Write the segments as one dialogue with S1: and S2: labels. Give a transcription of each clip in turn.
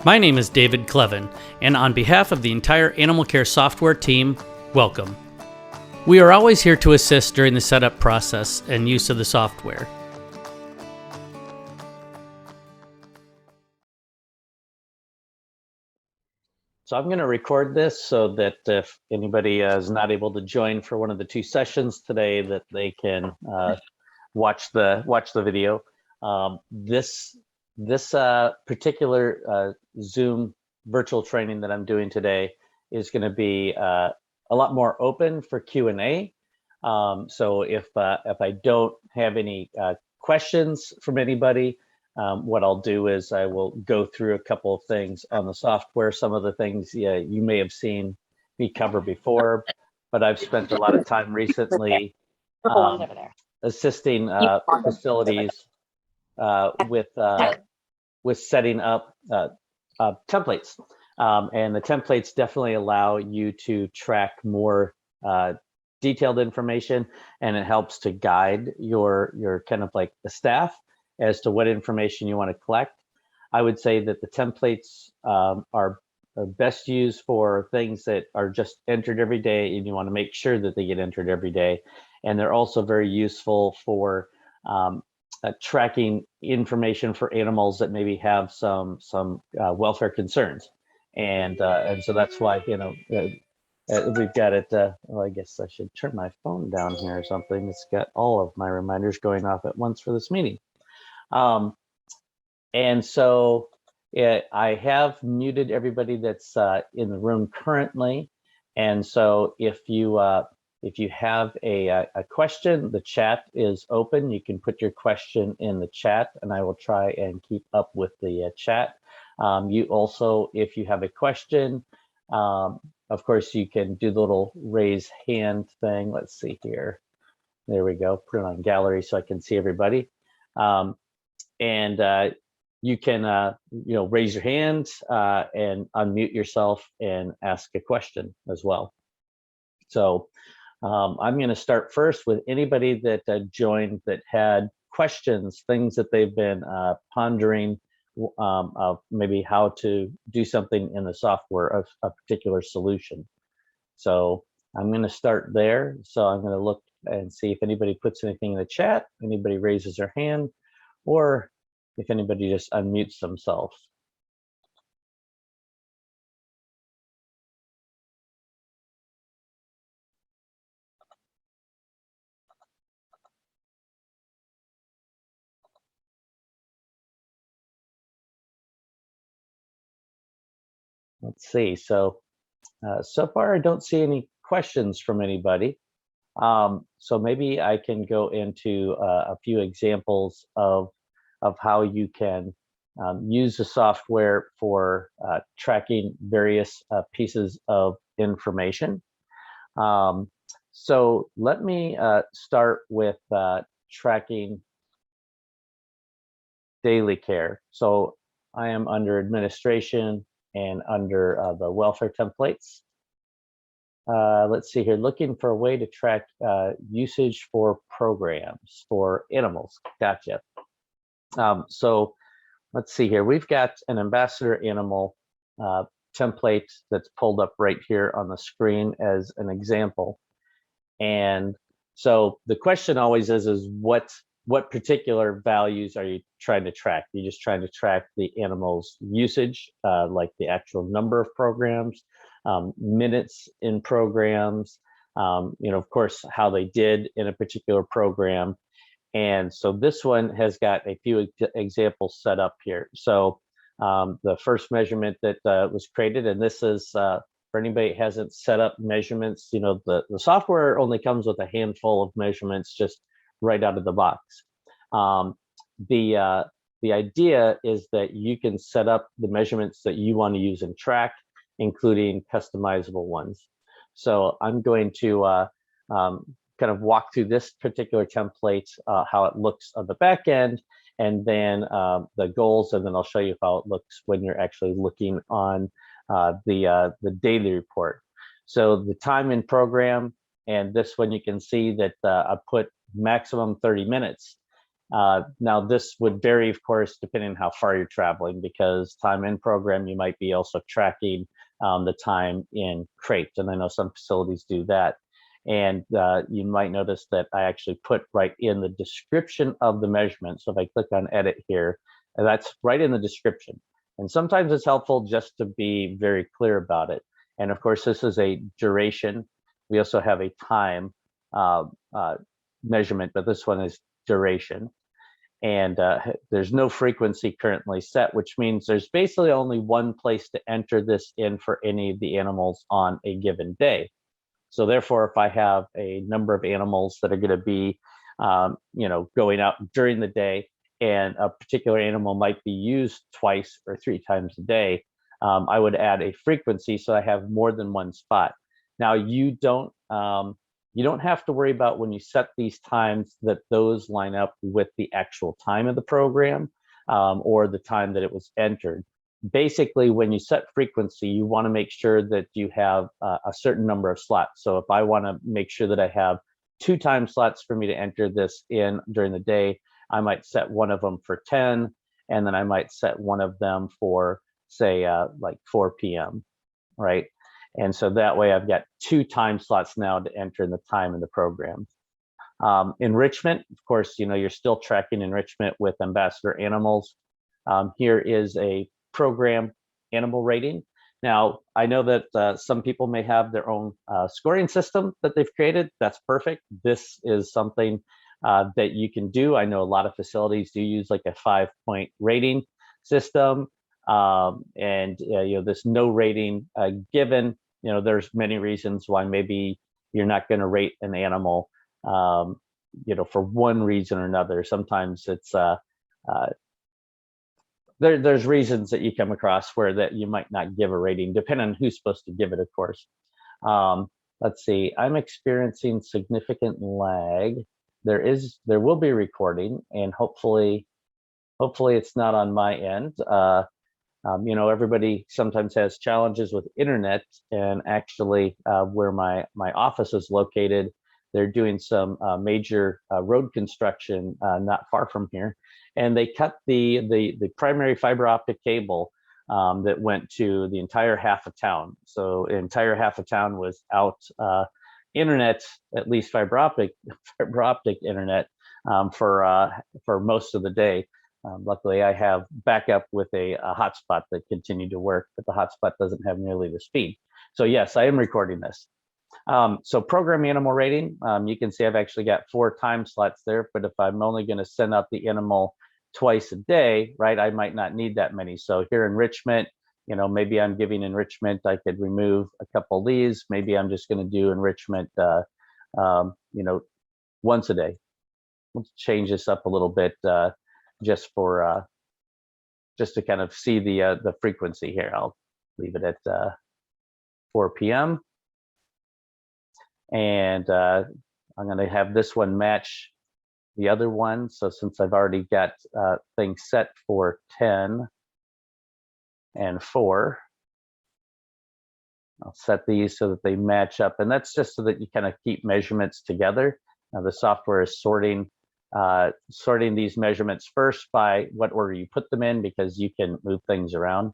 S1: My name is David Clevin, and on behalf of the entire Animal Care software team, welcome. We are always here to assist during the setup process and use of the software.
S2: So I'm going to record this so that if anybody is not able to join for one of the two sessions today, that they can watch the video. This particular Zoom virtual training that I'm doing today is going to be a lot more open for Q&A. So if I don't have any questions from anybody, what I'll do is I will go through a couple of things on the software. Some of the things you may have seen me cover before, but I've spent a lot of time recently assisting facilities with setting up templates. And the templates definitely allow you to track more detailed information, and it helps to guide your kind of like the staff as to what information you want to collect. I would say that the templates are best used for things that are just entered every day, and you want to make sure that they get entered every day. And they're also very useful for tracking information for animals that maybe have some welfare concerns. And so that's why, we've got it. Well, I guess I should turn my phone down here or something. It's got all of my reminders going off at once for this meeting. And so I have muted everybody that's in the room currently. And so if you have a question, the chat is open. You can put your question in the chat, and I will try and keep up with the chat. You also, if you have a question, of course, you can do the little raise hand thing. Let's see here. There we go. Put it on gallery so I can see everybody. And you can, raise your hand and unmute yourself and ask a question as well. So I'm going to start first with anybody that joined that had questions, things that they've been pondering of maybe how to do something in the software of a particular solution. So I'm going to start there. So I'm going to look and see if anybody puts anything in the chat, anybody raises their hand, or if anybody just unmutes themselves. Let's see. So far, I don't see any questions from anybody. So maybe I can go into a few examples of how you can use the software for tracking various pieces of information. So let me start with tracking daily care. So I am under administration and under the welfare templates. Let's see here, looking for a way to track usage for programs for animals. Gotcha. So let's see here. We've got an ambassador animal template that's pulled up right here on the screen as an example. And so the question always is what particular values are you trying to track? You're just trying to track the animal's usage, like the actual number of programs, minutes in programs, of course, how they did in a particular program. And so this one has got a few examples set up here. So the first measurement that was created, and this is for anybody who hasn't set up measurements, the software only comes with a handful of measurements just right out of the box. The idea is that you can set up the measurements that you want to use and track, including customizable ones. So I'm going to kind of walk through this particular template, how it looks on the back end, and then the goals, and then I'll show you how it looks when you're actually looking on the daily report. So the time in program, and this one you can see that I put maximum 30 minutes. Now, this would vary, of course, depending on how far you're traveling, because time in program, you might be also tracking the time in crate. And I know some facilities do that. And you might notice that I actually put right in the description of the measurement. So if I click on edit here, that's right in the description. And sometimes it's helpful just to be very clear about it. And of course, this is a duration. We also have a time measurement, but this one is duration. And there's no frequency currently set, which means there's basically only one place to enter this in for any of the animals on a given day. So therefore, if I have a number of animals that are going to be, going out during the day, and a particular animal might be used twice or 3 times a day, I would add a frequency so I have more than one spot. Now, you don't have to worry about when you set these times that those line up with the actual time of the program or the time that it was entered. Basically, when you set frequency, you want to make sure that you have a certain number of slots. So if I want to make sure that I have 2 time slots for me to enter this in during the day, I might set one of them for 10, and then I might set one of them for, say, like 4 p.m., right? And so that way I've got 2 time slots now to enter in the time in the program. Enrichment, of course, you're still tracking enrichment with ambassador animals. Here is a program animal rating. Now, I know that some people may have their own scoring system that they've created. That's perfect. This is something that you can do. I know a lot of facilities do use like a 5-point rating system. And this no rating given, there's many reasons why maybe you're not going to rate an animal, for one reason or another. Sometimes it's there's reasons that you come across where that you might not give a rating, depending on who's supposed to give it, of course. Let's see, I'm experiencing significant lag. There will be recording, and hopefully it's not on my end. Everybody sometimes has challenges with internet, and actually where my office is located, they're doing some major road construction not far from here, and they cut the primary fiber optic cable that went to the entire half of town. So the entire half of town was out internet, at least fiber optic internet for most of the day. Luckily, I have backup with a hotspot that continued to work, but the hotspot doesn't have nearly the speed. So yes, I am recording this. So program animal rating, you can see I've actually got 4 time slots there, but if I'm only going to send out the animal twice a day, right, I might not need that many. So here enrichment, maybe I'm giving enrichment, I could remove a couple of these. Maybe I'm just going to do enrichment, once a day. Let's change this up a little bit just to kind of see the frequency here. I'll leave it at 4 p.m. And I'm going to have this one match the other one. So since I've already got things set for 10 and 4, I'll set these so that they match up. And that's just so that you kind of keep measurements together. Now the software is sorting these measurements first by what order you put them in, because you can move things around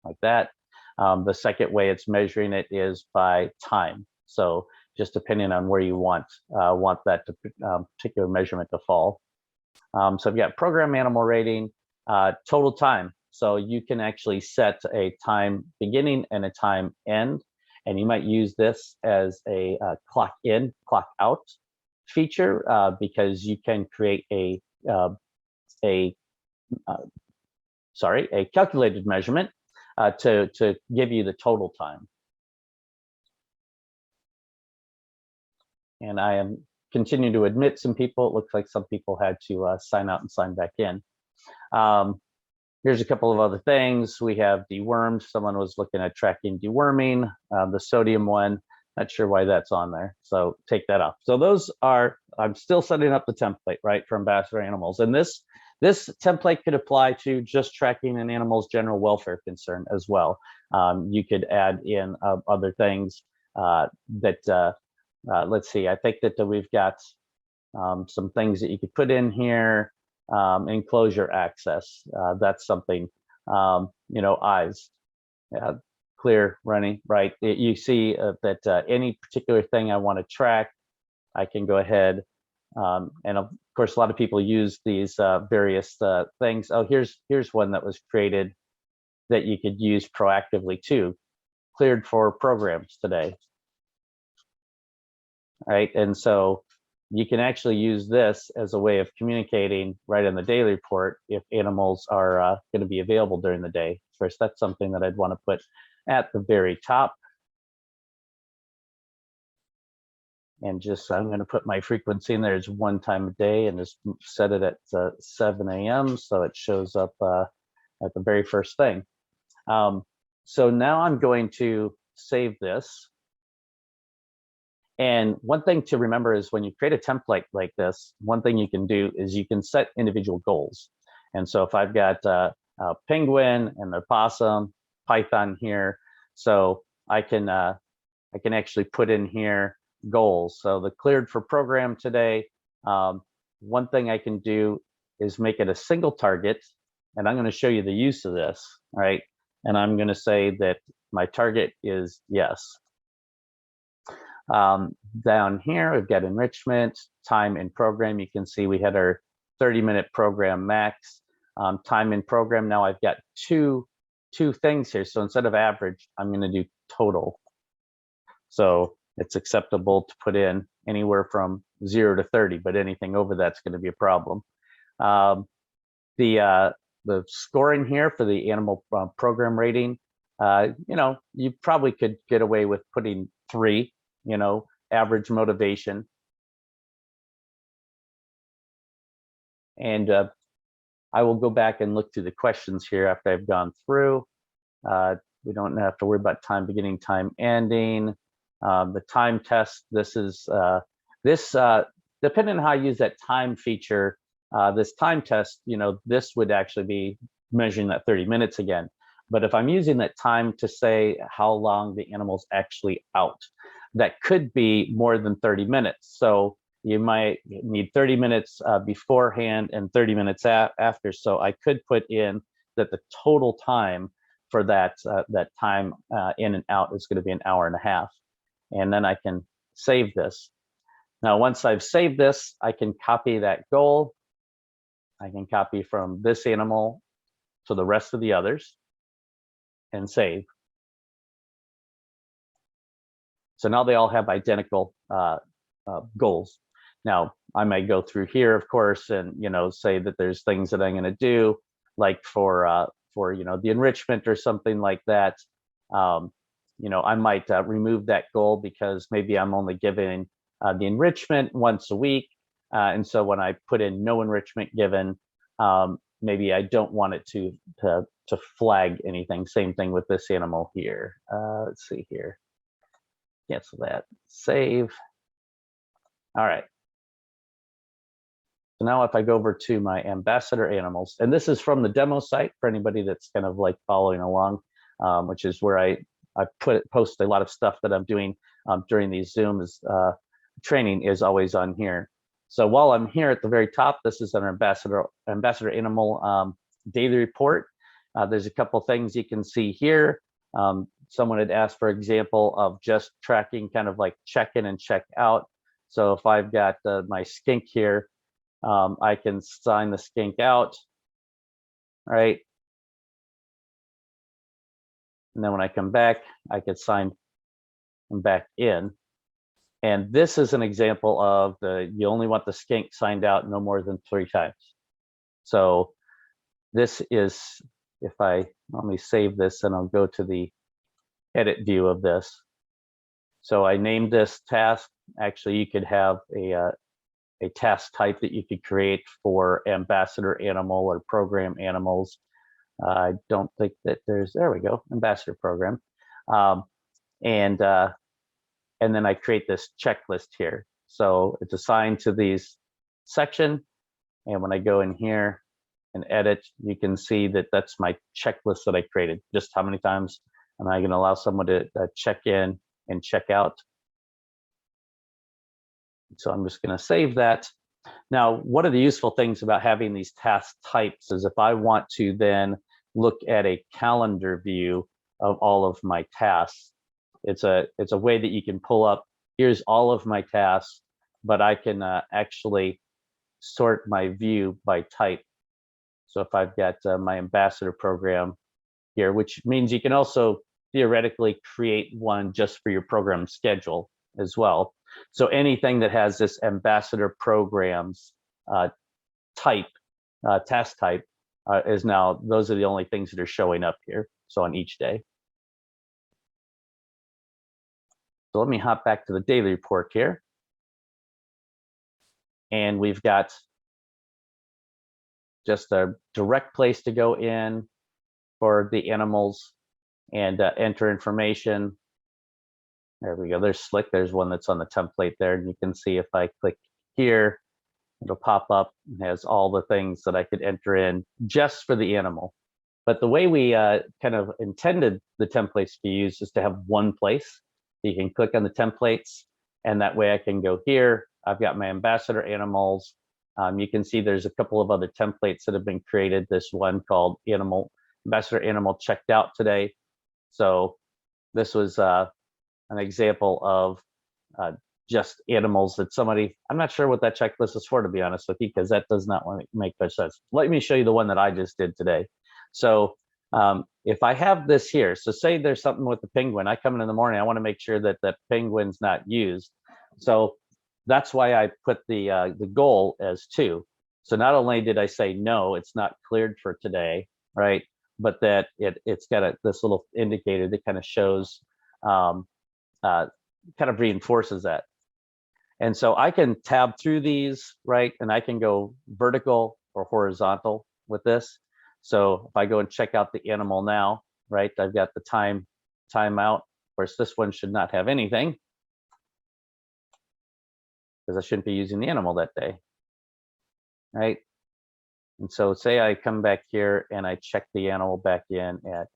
S2: like that. The second way it's measuring it is by time. So just depending on where you want that particular measurement to fall. So I've got program animal rating, total time. So you can actually set a time beginning and a time end, and you might use this as a clock in, clock out feature because you can create a calculated measurement to give you the total time. And I am continuing to admit some people. It looks like some people had to sign out and sign back in. Here's a couple of other things. We have dewormed. Someone was looking at tracking deworming. The sodium one, not sure why that's on there. So take that off. So those are, I'm still setting up the template, right, for ambassador animals. And this template could apply to just tracking an animal's general welfare concern as well. You could add in other things let's see, I think that we've got some things that you could put in here. enclosure access. That's something, eyes, clear, running, right? You see that any particular thing I want to track, I can go ahead. And of course, a lot of people use these various things. Oh, here's one that was created that you could use proactively too. Cleared for programs today, right? And so you can actually use this as a way of communicating right in the daily report if animals are going to be available during the day. Of course, that's something that I'd want to put at the very top. And just, I'm going to put my frequency in there as 1 time a day and just set it at 7 a.m. so it shows up at the very first thing. So now I'm going to save this. And one thing to remember is when you create a template like this, one thing you can do is you can set individual goals. And so if I've got a penguin and the possum, python here, so I can actually put in here goals. So the cleared for program today, one thing I can do is make it a single target, and I'm going to show you the use of this, right? And I'm going to say that my target is yes. Down here, we've got enrichment, time in program. You can see we had our 30-minute program max. Time in program, now I've got two things here. So instead of average, I'm going to do total. So it's acceptable to put in anywhere from 0 to 30, but anything over that's going to be a problem. The scoring here for the animal program rating, you probably could get away with putting 3, average motivation. And I will go back and look through the questions here after I've gone through. We don't have to worry about time beginning, time ending. The time test, this is, depending on how I use that time feature, this time test, this would actually be measuring that 30 minutes again. But if I'm using that time to say how long the animal's actually out, that could be more than 30 minutes. So you might need 30 minutes beforehand and 30 minutes after. So I could put in that the total time for that time in and out is going to be an hour and a half. And then I can save this. Now, once I've saved this, I can copy that goal. I can copy from this animal to the rest of the others and save. So now they all have identical goals. Now, I might go through here, of course, and say that there's things that I'm going to do, like for the enrichment or something like that. I might remove that goal because maybe I'm only giving the enrichment once a week, and so when I put in no enrichment given, maybe I don't want it to flag anything. Same thing with this animal here. Let's see here. Cancel that. Save. All right. So now if I go over to my ambassador animals, and this is from the demo site for anybody that's kind of like following along, which is where I post a lot of stuff that I'm doing during these Zooms. Training is always on here. So while I'm here at the very top, this is an ambassador animal daily report. There's a couple things you can see here. Someone had asked for example of just tracking kind of like check in and check out. So if I've got my skink here, I can sign the skink out, right? And then when I come back, I could sign them back in. And this is an example of you only want the skink signed out no more than 3 times. So this is, let me save this and I'll go to the edit view of this. So I named this task. Actually, you could have a task type that you could create for ambassador animal or program animals. I don't think that there we go, ambassador program. And then I create this checklist here. So it's assigned to these section. And when I go in here and edit, you can see that that's my checklist that I created. Just how many times am I going to allow someone to check in and check out. So I'm just going to save that. Now, one of the useful things about having these task types is if I want to then look at a calendar view of all of my tasks, it's a way that you can pull up, here's all of my tasks, but I can actually sort my view by type. So if I've got my ambassador program here, which means you can also theoretically create one just for your program schedule as well. So anything that has this ambassador programs type, task type, is now, those are the only things that are showing up here. So on each day. So let me hop back to the daily report here. And we've got just a direct place to go in for the animals and enter information. There we go. There's Slick. There's one that's on the template there. And you can see if I click here, it'll pop up and has all the things that I could enter in just for the animal. But the way we kind of intended the templates to be used is to have one place. You can click on the templates, and that way I can go here. I've got my ambassador animals. You can see there's a couple of other templates that have been created. This one called ambassador animal checked out today. So this was an example of just animals that somebody, I'm not sure what that checklist is for, to be honest with you, because that does not make much sense. Let me show you the one that I just did today. So if I have this here, so say there's something with the penguin, I come in the morning, I want to make sure that that penguin's not used. So that's why I put the goal as 2. So not only did I say, no, it's not cleared for today, right? But that it's got this little indicator that kind of shows, kind of reinforces that. And so I can tab through these, right? And I can go vertical or horizontal with this. So if I go and check out the animal now, right? I've got the timeout. Of course, this one should not have anything because I shouldn't be using the animal that day, right? And so say I come back here and I check the animal back in at,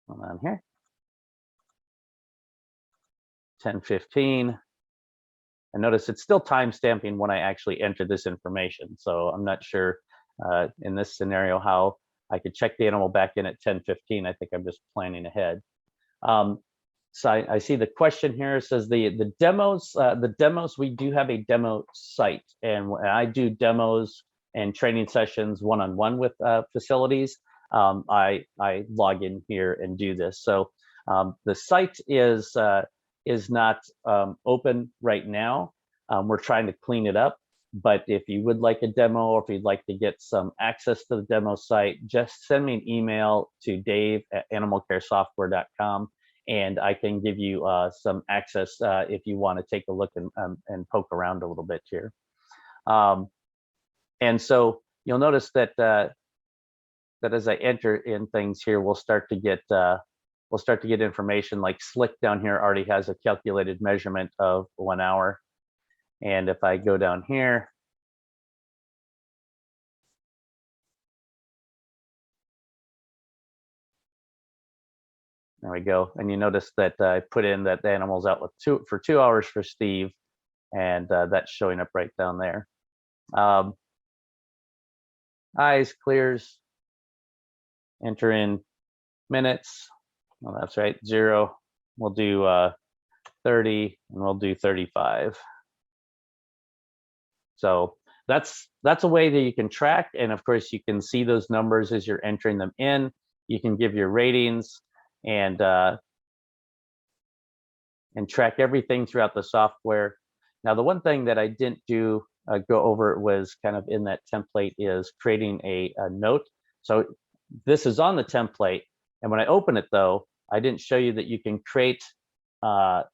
S2: hold on here, 10:15. And notice it's still time stamping when I actually enter this information. So I'm not sure in this scenario how I could check the animal back in at 10:15. I think I'm just planning ahead. So I see the question here. It says the demos, we do have a demo site, and when I do demos and training sessions one-on-one with facilities, I log in here and do this. So the site is not open right now. We're trying to clean it up, but if you would like a demo, or if you'd like to get some access to the demo site, just send me an email to dave@animalcaresoftware.com, and I can give you some access if you want to take a look and poke around a little bit here. And so you'll notice that that as I enter in things here, we'll start to get information like Slick down here already has a calculated measurement of 1 hour. And if I go down here, there we go. And you notice that I put in that the animal's out with for 2 hours for Steve, and that's showing up right down there. Eyes clears, enter in minutes. Well, that's right, 0. We'll do 30, and we'll do 35. So that's a way that you can track, and of course you can see those numbers as you're entering them in. You can give your ratings and track everything throughout the software. Now, the one thing that I didn't go over was kind of in that template is creating a note. So this is on the template, and when I open it though, I didn't show you that you can create a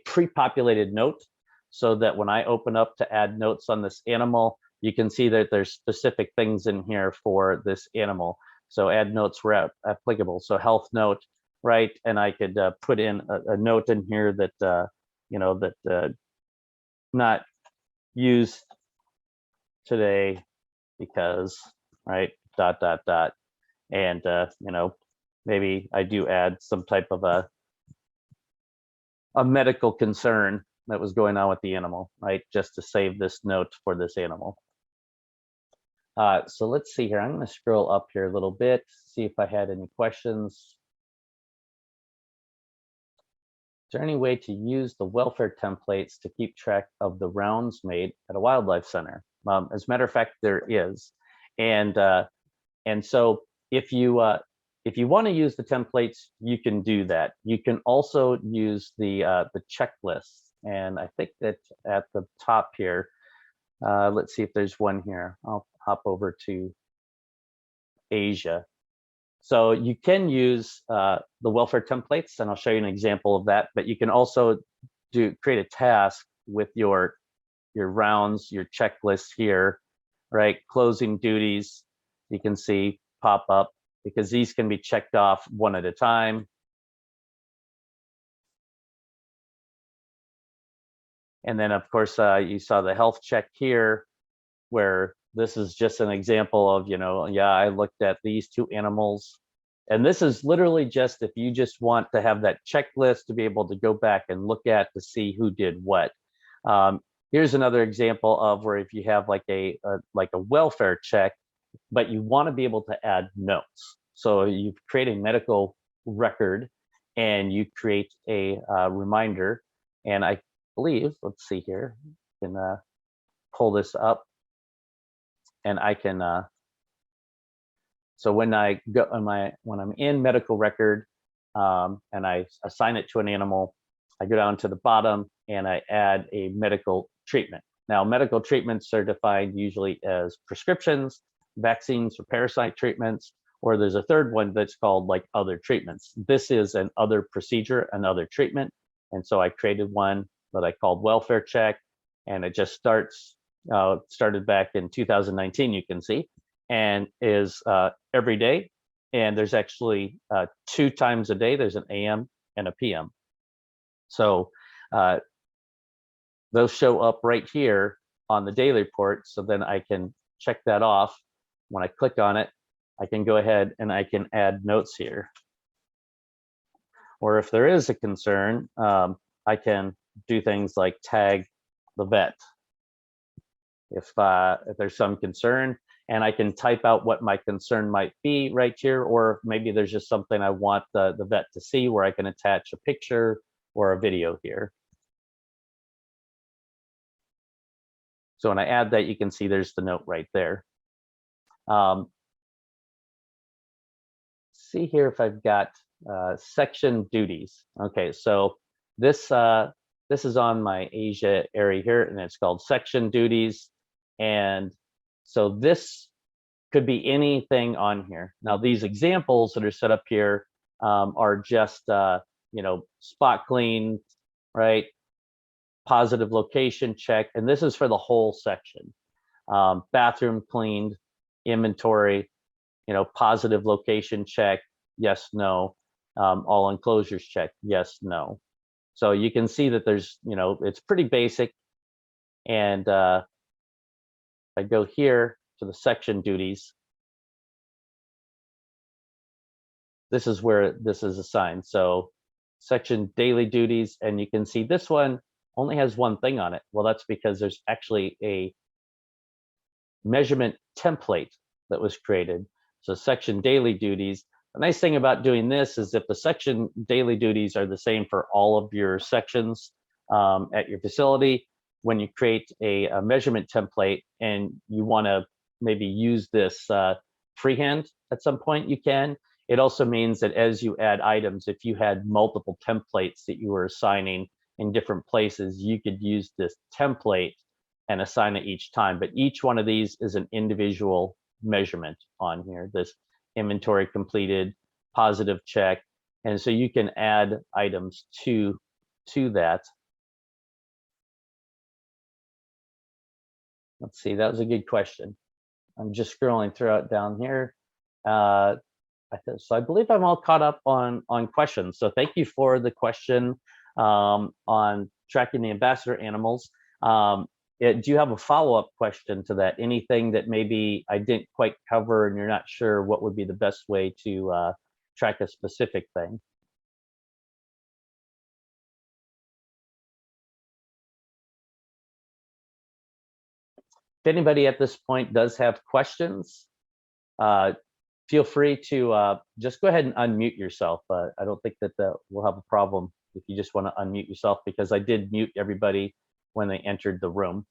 S2: pre-populated note, so that when I open up to add notes on this animal, you can see that there's specific things in here for this animal. So add notes where applicable. So health note, right? And I could put in a note in here that, you know, that not used today because, right, ... And, you know, maybe I do add some type of a medical concern that was going on with the animal, right? Just to save this note for this animal. So let's see here. I'm going to scroll up here a little bit, see if I had any questions. Is there any way to use the welfare templates to keep track of the rounds made at a wildlife center? As a matter of fact, there is. And so if you want to use the templates, you can do that. You can also use the checklists. And I think that at the top here, let's see if there's one here. I'll hop over to Asia. So you can use the welfare templates, and I'll show you an example of that. But you can also create a task with your rounds, your checklist here, right? Closing duties, you can see pop up, because these can be checked off one at a time. And then, of course, you saw the health check here, where this is just an example of, yeah, I looked at these 2 animals. And this is literally just if you just want to have that checklist to be able to go back and look at to see who did what. Here's another example of where if you have like a welfare check, but you want to be able to add notes. So you create a medical record and you create a reminder. And I believe, let's see here, I can pull this up. And I can, so when I go when I'm in medical record and I assign it to an animal, I go down to the bottom and I add a medical treatment. Now, medical treatments are defined usually as prescriptions, vaccines, or parasite treatments, or there's a third one that's called like other treatments. This is an other procedure, another treatment. And so I created one that I called welfare check, and it just started back in 2019, you can see, and is every day. And there's actually 2 times a day. There's an AM and a PM. So those show up right here on the daily report. So then I can check that off. When I click on it, I can go ahead and I can add notes here. Or if there is a concern, I can do things like tag the vet if there's some concern, and I can type out what my concern might be right here, or maybe there's just something I want the vet to see where I can attach a picture or a video here. So when I add that, you can see there's the note right there. See here if I've got section duties. Okay, so this is on my Asia area here, and it's called section duties. And so this could be anything on here. Now, these examples that are set up here are just, spot clean, right? Positive location check. And this is for the whole section. Bathroom cleaned, inventory, positive location check, yes, no. All enclosures check, yes, no. So you can see that there's, it's pretty basic. And I go here to the section duties. This is where this is assigned. So section daily duties, and you can see this one only has one thing on it. Well, that's because there's actually a measurement template that was created. So section daily duties. The nice thing about doing this is if the section daily duties are the same for all of your sections at your facility, when you create a measurement template and you want to maybe use this freehand at some point, you can. It also means that as you add items, if you had multiple templates that you were assigning in different places, you could use this template and assign it each time. But each one of these is an individual measurement on here. This inventory completed, positive check. And so you can add items to that. Let's see, that was a good question. I'm just scrolling throughout down here. So I believe I'm all caught up on questions. So thank you for the question on tracking the ambassador animals. Do you have a follow-up question to that? Anything that maybe I didn't quite cover and you're not sure what would be the best way to track a specific thing? if anybody at this point does have questions, feel free to just go ahead and unmute yourself. I don't think that we'll have a problem if you just want to unmute yourself, because I did mute everybody when they entered the room.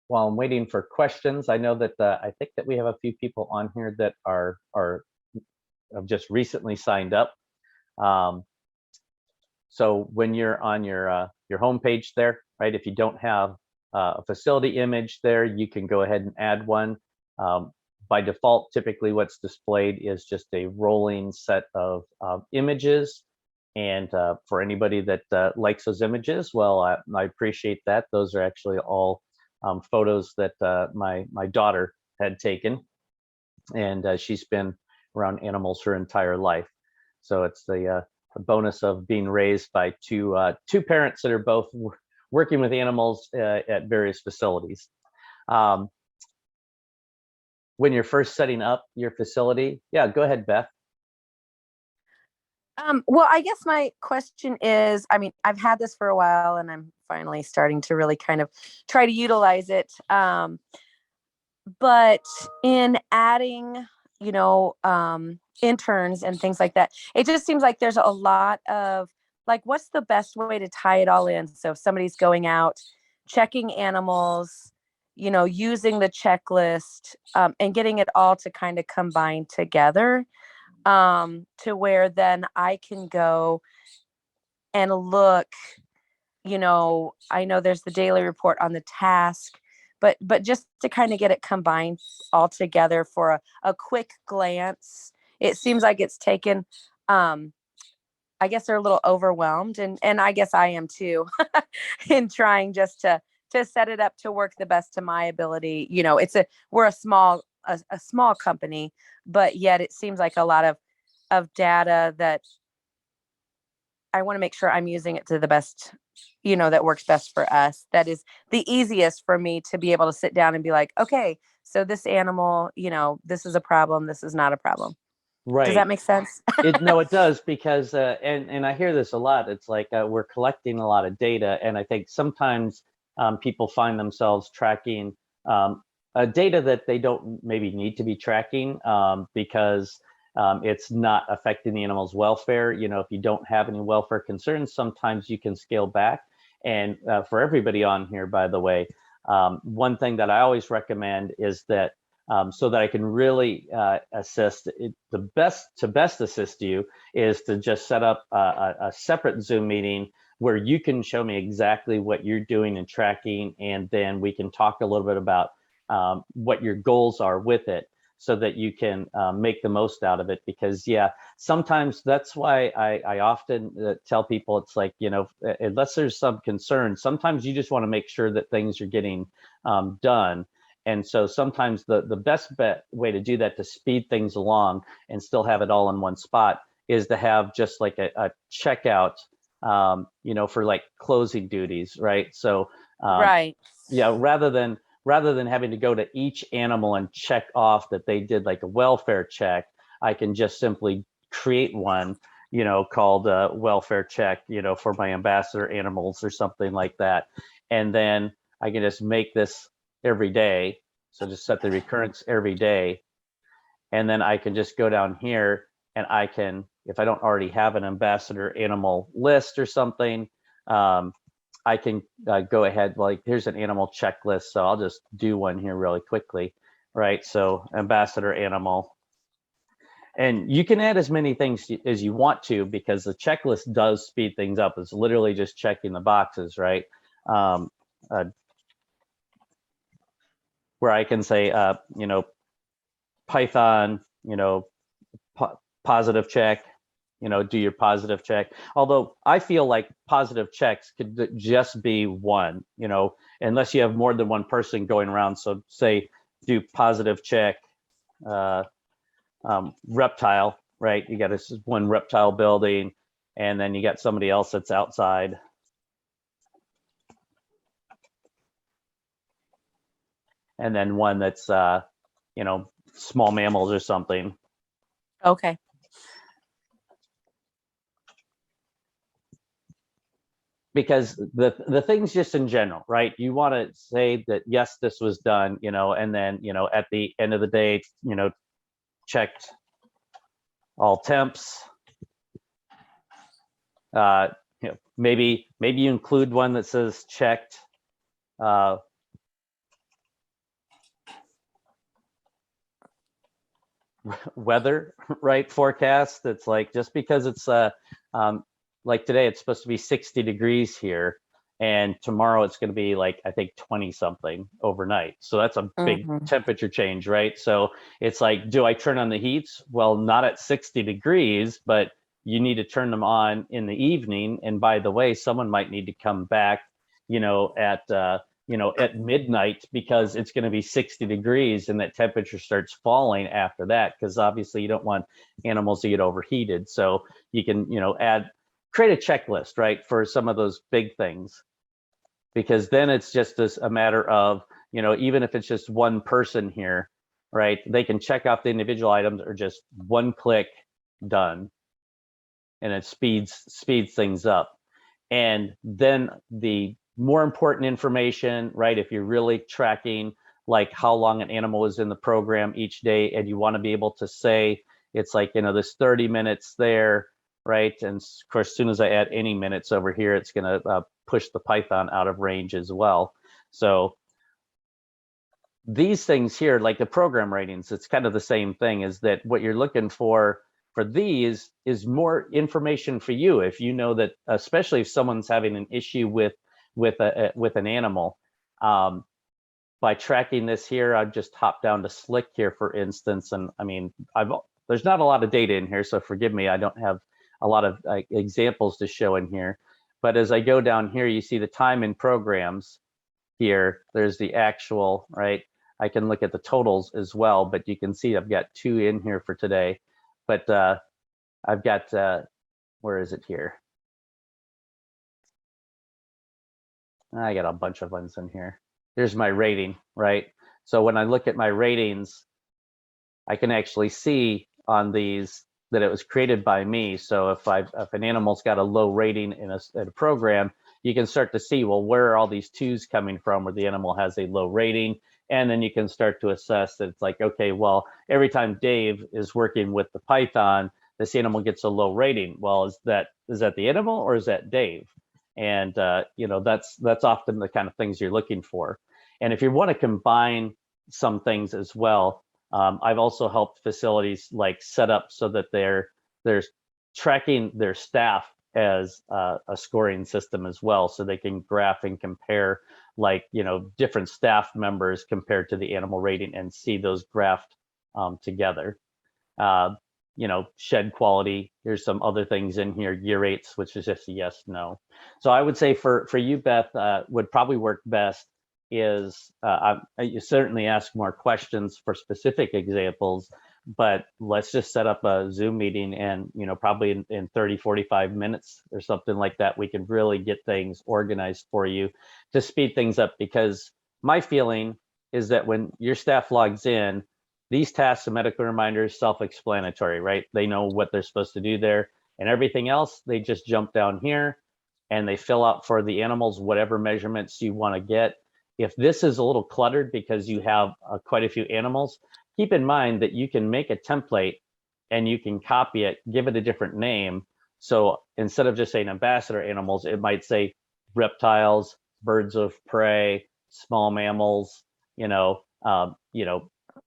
S2: While I'm waiting for questions, I know that I think that we have a few people on here that have just recently signed up. So when you're on your home page there, right, if you don't have a facility image there, you can go ahead and add one. By default, typically what's displayed is just a rolling set of images. And for anybody that likes those images, well, I appreciate that. Those are actually all photos that my daughter had taken, and she's been around animals her entire life. So it's the bonus of being raised by two parents that are both working with animals at various facilities. When you're first setting up your facility, yeah, go ahead, Beth.
S3: Well, I guess my question is, I mean, I've had this for a while and I'm finally starting to really kind of try to utilize it. But in adding, interns and things like that, it just seems like there's a lot of like, what's the best way to tie it all in? So if somebody's going out, checking animals, using the checklist, and getting it all to kind of combine together, to where then I can go and look, I know there's the daily report on the task, but just to kind of get it combined all together for a quick glance. It seems like it's taken, I guess they're a little overwhelmed, and I guess I am too, in trying just to set it up to work the best to my ability. We're a small company, but yet it seems like a lot of data that I want to make sure I'm using it to the best, that works best for us. That is the easiest for me to be able to sit down and be like, okay, so this animal, this is a problem. This is not a problem.
S2: Right.
S3: Does that make sense?
S2: No, it does, because and I hear this a lot. It's like we're collecting a lot of data, and I think sometimes people find themselves tracking data that they don't maybe need to be tracking, because it's not affecting the animal's welfare. If you don't have any welfare concerns, sometimes you can scale back. And for everybody on here, by the way, one thing that I always recommend is that so that I can really assist, the best assist you is to just set up a separate Zoom meeting where you can show me exactly what you're doing and tracking, and then we can talk a little bit about what your goals are with it, so that you can make the most out of it. Because yeah, sometimes that's why I often tell people, it's like, unless there's some concern, sometimes you just want to make sure that things are getting done. And so sometimes the best way to do that, to speed things along and still have it all in one spot, is to have just like a checkout, for like closing duties, right? So
S3: Right.
S2: yeah, rather than having to go to each animal and check off that they did like a welfare check, I can just simply create one, called welfare check, for my ambassador animals or something like that. And then I can just make this every day. So just set the recurrence every day. And then I can just go down here and I can, if I don't already have an ambassador animal list or something, I can go ahead, like here's an animal checklist. So I'll just do one here really quickly, right? So ambassador animal. And you can add as many things as you want to, because the checklist does speed things up. It's literally just checking the boxes, right? Where I can say, Python, positive check, do your positive check. Although I feel like positive checks could just be one, unless you have more than one person going around. So say do positive check, reptile, right? You got one reptile building, and then you got somebody else that's outside. And then one that's, small mammals or something.
S3: Okay.
S2: Because the things just in general, right? You want to say that, yes, this was done, and then, at the end of the day, checked all temps. Maybe you include one that says checked weather, right? Forecast. It's like, just because it's like today it's supposed to be 60 degrees here, and tomorrow it's going to be like, I think 20 something overnight. So that's a big temperature change, right? So it's like, do I turn on the heats? Well, not at 60 degrees, but you need to turn them on in the evening. And by the way, someone might need to come back, at midnight, because it's going to be 60 degrees and that temperature starts falling after that, because obviously you don't want animals to get overheated. So you can, create a checklist, right, for some of those big things, because then it's just a matter of, even if it's just one person here, right, they can check off the individual items, or just one click, done, and it speeds things up. And then the more important information, right, if you're really tracking like how long an animal is in the program each day, and you want to be able to say, it's like, this 30 minutes there, right? And of course, as soon as I add any minutes over here, it's going to push the Python out of range as well. So these things here, like the program ratings, it's kind of the same thing, is that what you're looking for these is more information for you. If you know that, especially if someone's having an issue with an animal, by tracking this here, I've just hopped down to Slick here, for instance, and I mean, there's not a lot of data in here, so forgive me, I don't have a lot of examples to show in here. But as I go down here, you see the time in programs here. There's the actual, right? I can look at the totals as well, but you can see I've got 2 in here for today. But I've got, where is it here? I got a bunch of ones in here. Here's my rating, right? So when I look at my ratings, I can actually see on these that it was created by me. So if an animal's got a low rating in a program, you can start to see, well, where are all these 2s coming from, where the animal has a low rating? And then you can start to assess that it's like, okay, well, every time Dave is working with the Python, this animal gets a low rating. Well, is that the animal, or is that Dave? And that's often the kind of things you're looking for. And if you want to combine some things as well, I've also helped facilities like set up so that they're tracking their staff as a scoring system as well, so they can graph and compare, like, different staff members compared to the animal rating, and see those graphed together. Shed quality. Here's some other things in here. Year rates, which is just a yes, no. So I would say for you, Beth, would probably work best is you certainly ask more questions for specific examples, but let's just set up a Zoom meeting, and probably in 30-45 minutes or something like that, we can really get things organized for you to speed things up. Because my feeling is that when your staff logs in, these tasks and medical reminders, self-explanatory, right? They know what they're supposed to do there, and everything else, they just jump down here and they fill out for the animals whatever measurements you want to get. If this is a little cluttered because you have quite a few animals, keep in mind that you can make a template and you can copy it, give it a different name. So instead of just saying ambassador animals, it might say reptiles, birds of prey, small mammals,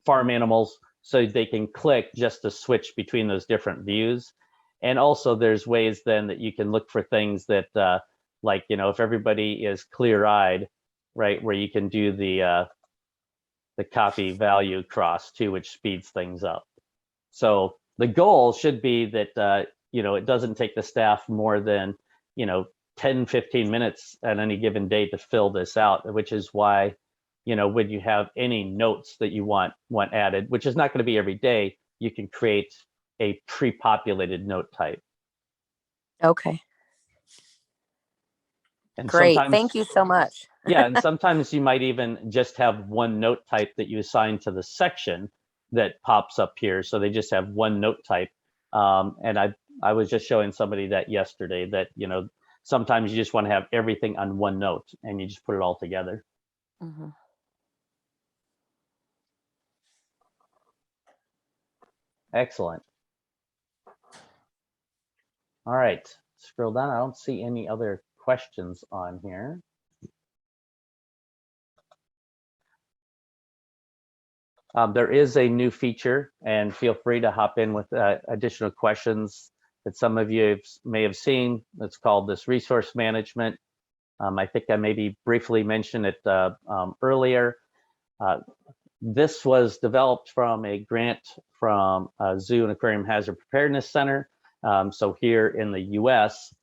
S2: farm animals, so they can click just to switch between those different views. And also there's ways then that you can look for things that, like, if everybody is clear-eyed, right, where you can do the copy value cross too, which speeds things up. So the goal should be that, it doesn't take the staff more than, 10-15 minutes at any given day to fill this out, which is why, when you have any notes that you want added, which is not going to be every day, you can create a pre-populated note type.
S3: Okay.
S2: And
S3: great. Thank you so much.
S2: Yeah, and sometimes you might even just have one note type that you assign to the section, that pops up here. So they just have one note type. And I was just showing somebody that yesterday that, sometimes you just want to have everything on one note and you just put it all together.
S3: Mm-hmm.
S2: Excellent. All right, scroll down. I don't see any other questions on here. There is a new feature, and feel free to hop in with additional questions that some of you may have seen. It's called this resource management. I think I maybe briefly mentioned it earlier. This was developed from a grant from Zoo and Aquarium Hazard Preparedness Center. So here in the US,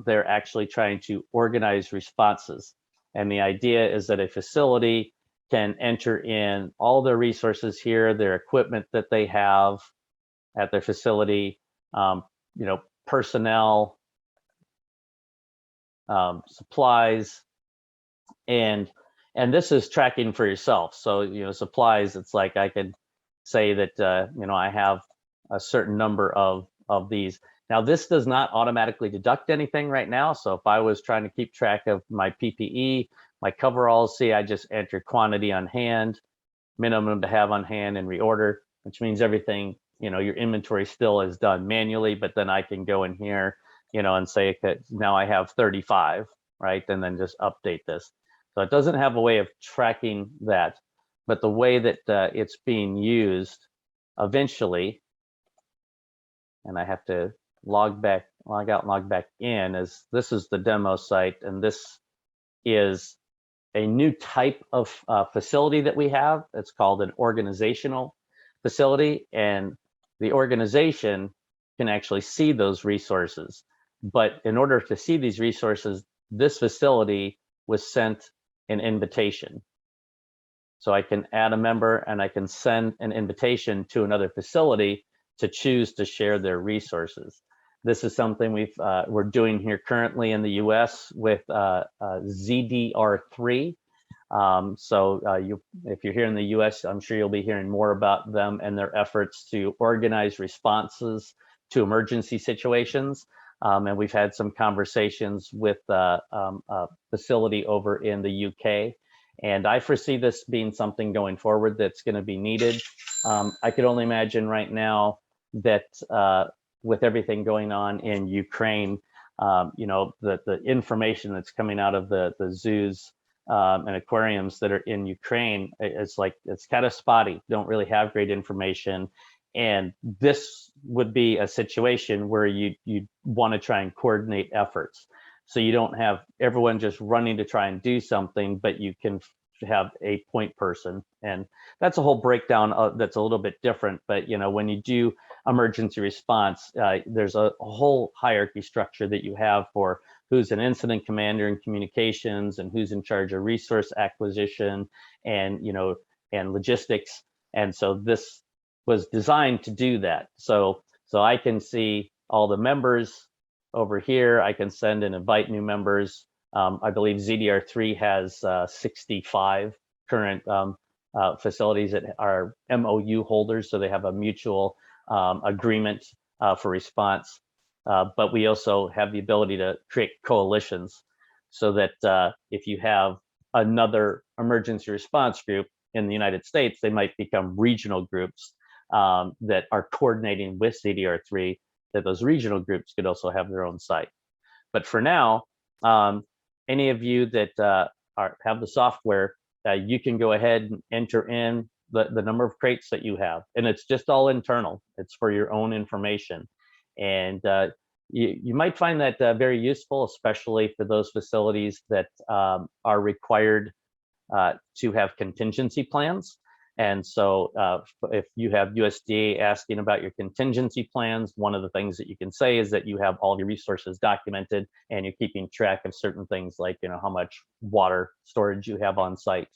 S2: they're actually trying to organize responses. And the idea is that a facility can enter in all their resources here, their equipment that they have at their facility, personnel, supplies, and this is tracking for yourself. So supplies, it's like I could say that I have a certain number of these. Now this does not automatically deduct anything right now. So if I was trying to keep track of my PPE, my coveralls, see, I just enter quantity on hand, minimum to have on hand, and reorder, which means everything, your inventory still is done manually, but then I can go in here, and say that now I have 35, right? And then just update this. So it doesn't have a way of tracking that, but the way that it's being used eventually, and I have to log out, log back in, is this is the demo site, and this is a new type of facility that we have. It's called an organizational facility, and the organization can actually see those resources. But in order to see these resources, this facility was sent an invitation. So I can add a member and I can send an invitation to another facility to choose to share their resources. This is something we're doing here currently in the US with ZDR3. If you're here in the US, I'm sure you'll be hearing more about them and their efforts to organize responses to emergency situations. And we've had some conversations with a facility over in the UK. And I foresee this being something going forward that's going to be needed. I could only imagine right now that with everything going on in Ukraine, the information that's coming out of the zoos and aquariums that are in Ukraine, it's kind of spotty, don't really have great information. And this would be a situation where you want to try and coordinate efforts. So you don't have everyone just running to try and do something, but you can have a point person. And that's a whole breakdown that's a little bit different. But when you do emergency response, there's a whole hierarchy structure that you have for who's an incident commander in communications and who's in charge of resource acquisition and and logistics. And so this was designed to do that. So I can see all the members over here. I can send and invite new members. I believe ZDR3 has 65 current facilities that are MOU holders, so they have a mutual agreement for response. But we also have the ability to create coalitions so that if you have another emergency response group in the United States, they might become regional groups that are coordinating with ZDR3, that those regional groups could also have their own site. But for now, any of you that have the software, you can go ahead and enter in the number of crates that you have. And it's just all internal. It's for your own information. And you might find that very useful, especially for those facilities that are required to have contingency plans. And so if you have USDA asking about your contingency plans, one of the things that you can say is that you have all your resources documented and you're keeping track of certain things like how much water storage you have on site.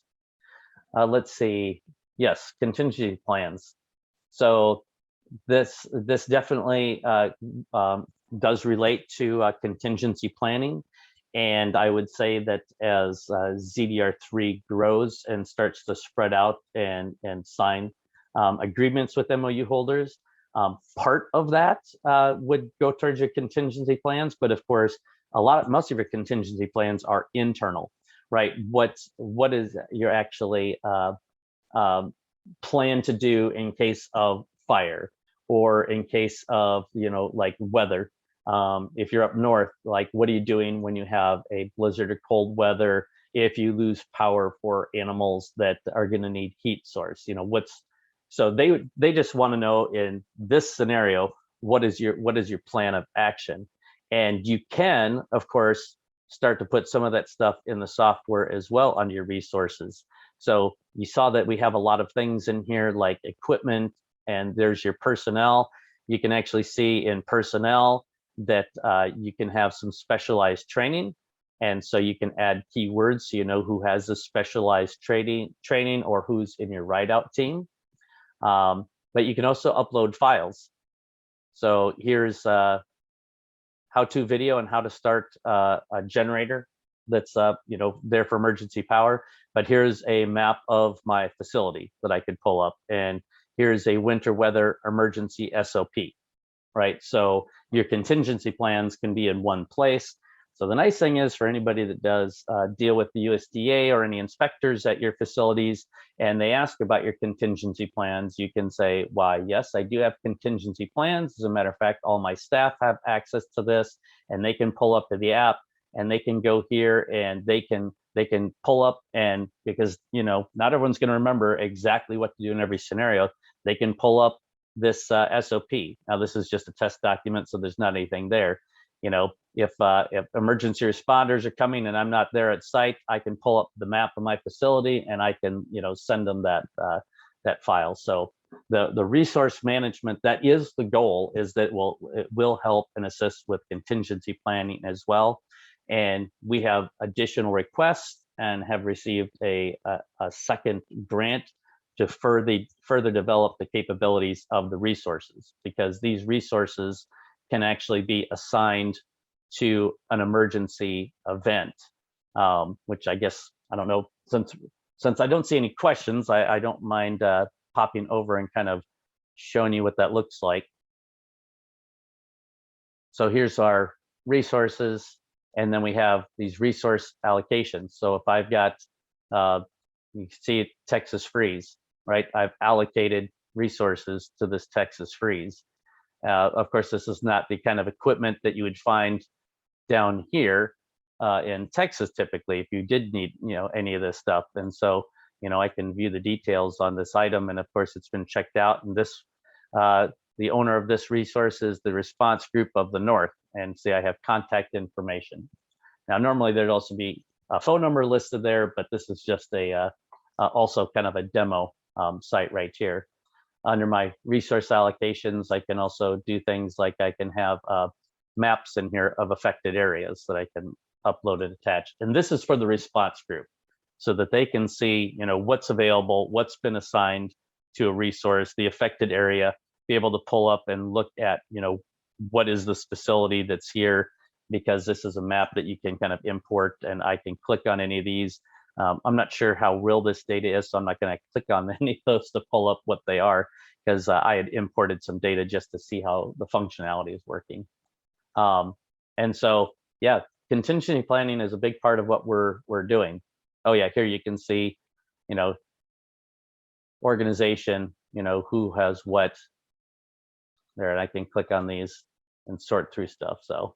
S2: Let's see. Yes, contingency plans. So this definitely does relate to contingency planning. And I would say that as ZDR3 grows and starts to spread out and sign agreements with MOU holders. Part of that would go towards your contingency plans, but of course, most of your contingency plans are internal, right? What is your actually plan to do in case of fire, or in case of, like weather? If you're up north, like what are you doing when you have a blizzard or cold weather? If you lose power for animals that are going to need heat source, so they just want to know, in this scenario, what is your plan of action? And you can, of course, start to put some of that stuff in the software as well under your resources. So you saw that we have a lot of things in here, like equipment, and there's your personnel. You can actually see in personnel that you can have some specialized training. And so you can add keywords so you know who has this specialized training or who's in your ride-out team. But you can also upload files. So here's how-to video on how to start a generator that's there for emergency power. But here's a map of my facility that I could pull up, and here's a winter weather emergency SOP, right? So your contingency plans can be in one place. So the nice thing is, for anybody that does deal with the USDA or any inspectors at your facilities, and they ask about your contingency plans, you can say, why, yes, I do have contingency plans. As a matter of fact, all my staff have access to this, and they can pull up to the app, and they can go here, and they can pull up, and because not everyone's going to remember exactly what to do in every scenario, they can pull up this SOP. Now, this is just a test document, so there's not anything there. If emergency responders are coming and I'm not there at site, I can pull up the map of my facility, and I can send them that file. So the resource management, that is the goal, is that it will help and assist with contingency planning as well. And we have additional requests and have received a second grant to further develop the capabilities of the resources, because these resources can actually be assigned to an emergency event, which I guess, I don't know, since I don't see any questions, I don't mind popping over and kind of showing you what that looks like. So here's our resources, and then we have these resource allocations. So if I've got, you can see Texas freeze, right? I've allocated resources to this Texas freeze. Of course, this is not the kind of equipment that you would find down here in Texas typically if you did need any of this stuff. And so I can view the details on this item, and of course it's been checked out. And this the owner of this resource is the response group of the North, and see I have contact information. Now normally there'd also be a phone number listed there, but this is just a also kind of a demo site right here. Under my resource allocations, I can also do things like I can have maps in here of affected areas that I can upload and attach. And this is for the response group, so that they can see, what's available, what's been assigned to a resource, the affected area, be able to pull up and look at, what is this facility that's here, because this is a map that you can kind of import, and I can click on any of these. I'm not sure how real this data is, so I'm not going to click on any of those to pull up what they are, because I had imported some data just to see how the functionality is working. And so, yeah, contingency planning is a big part of what we're doing. Oh yeah, here you can see, organization, who has what there, and I can click on these and sort through stuff. So.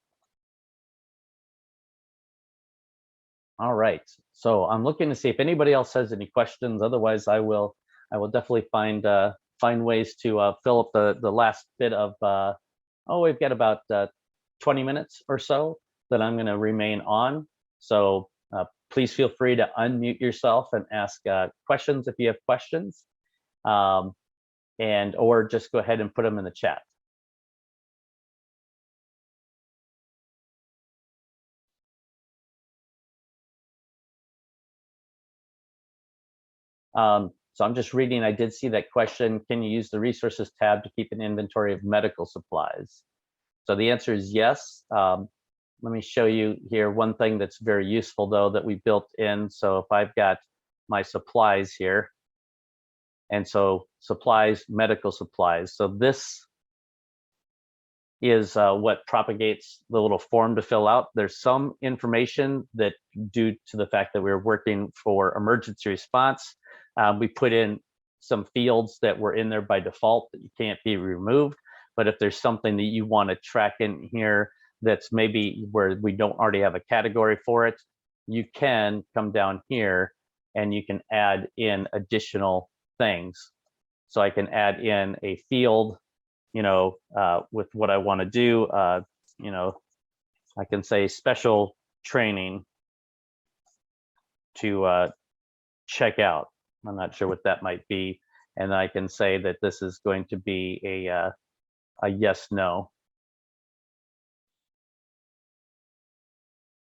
S2: All right, so I'm looking to see if anybody else has any questions. Otherwise, I will definitely find ways to fill up the last bit of. We've got about 20 minutes or so that I'm going to remain on. So please feel free to unmute yourself and ask questions if you have questions, or just go ahead and put them in the chat. So I'm just reading, I did see that question, can you use the resources tab to keep an inventory of medical supplies? So the answer is yes. Let me show you here one thing that's very useful though that we built in. So if I've got my supplies here, and so supplies, medical supplies. So this is what propagates the little form to fill out. There's some information that, due to the fact that we're working for emergency response, we put in some fields that were in there by default that you can't be removed. But if there's something that you want to track in here that's maybe where we don't already have a category for it, you can come down here and you can add in additional things. So I can add in a field, with what I want to do. I can say special training to check out. I'm not sure what that might be. And I can say that this is going to be a yes, no.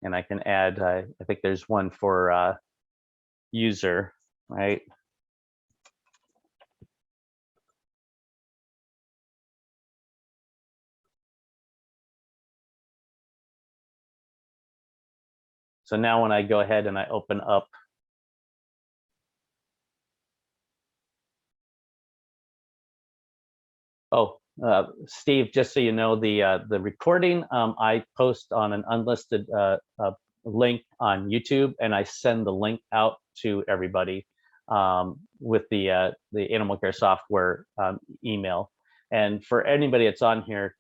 S2: And I can add, I think there's one for user, right? So now when I go ahead and I open up Steve, just so you know, the recording I post on an unlisted link on YouTube, and I send the link out to everybody with the animal care software email. And for anybody that's on here,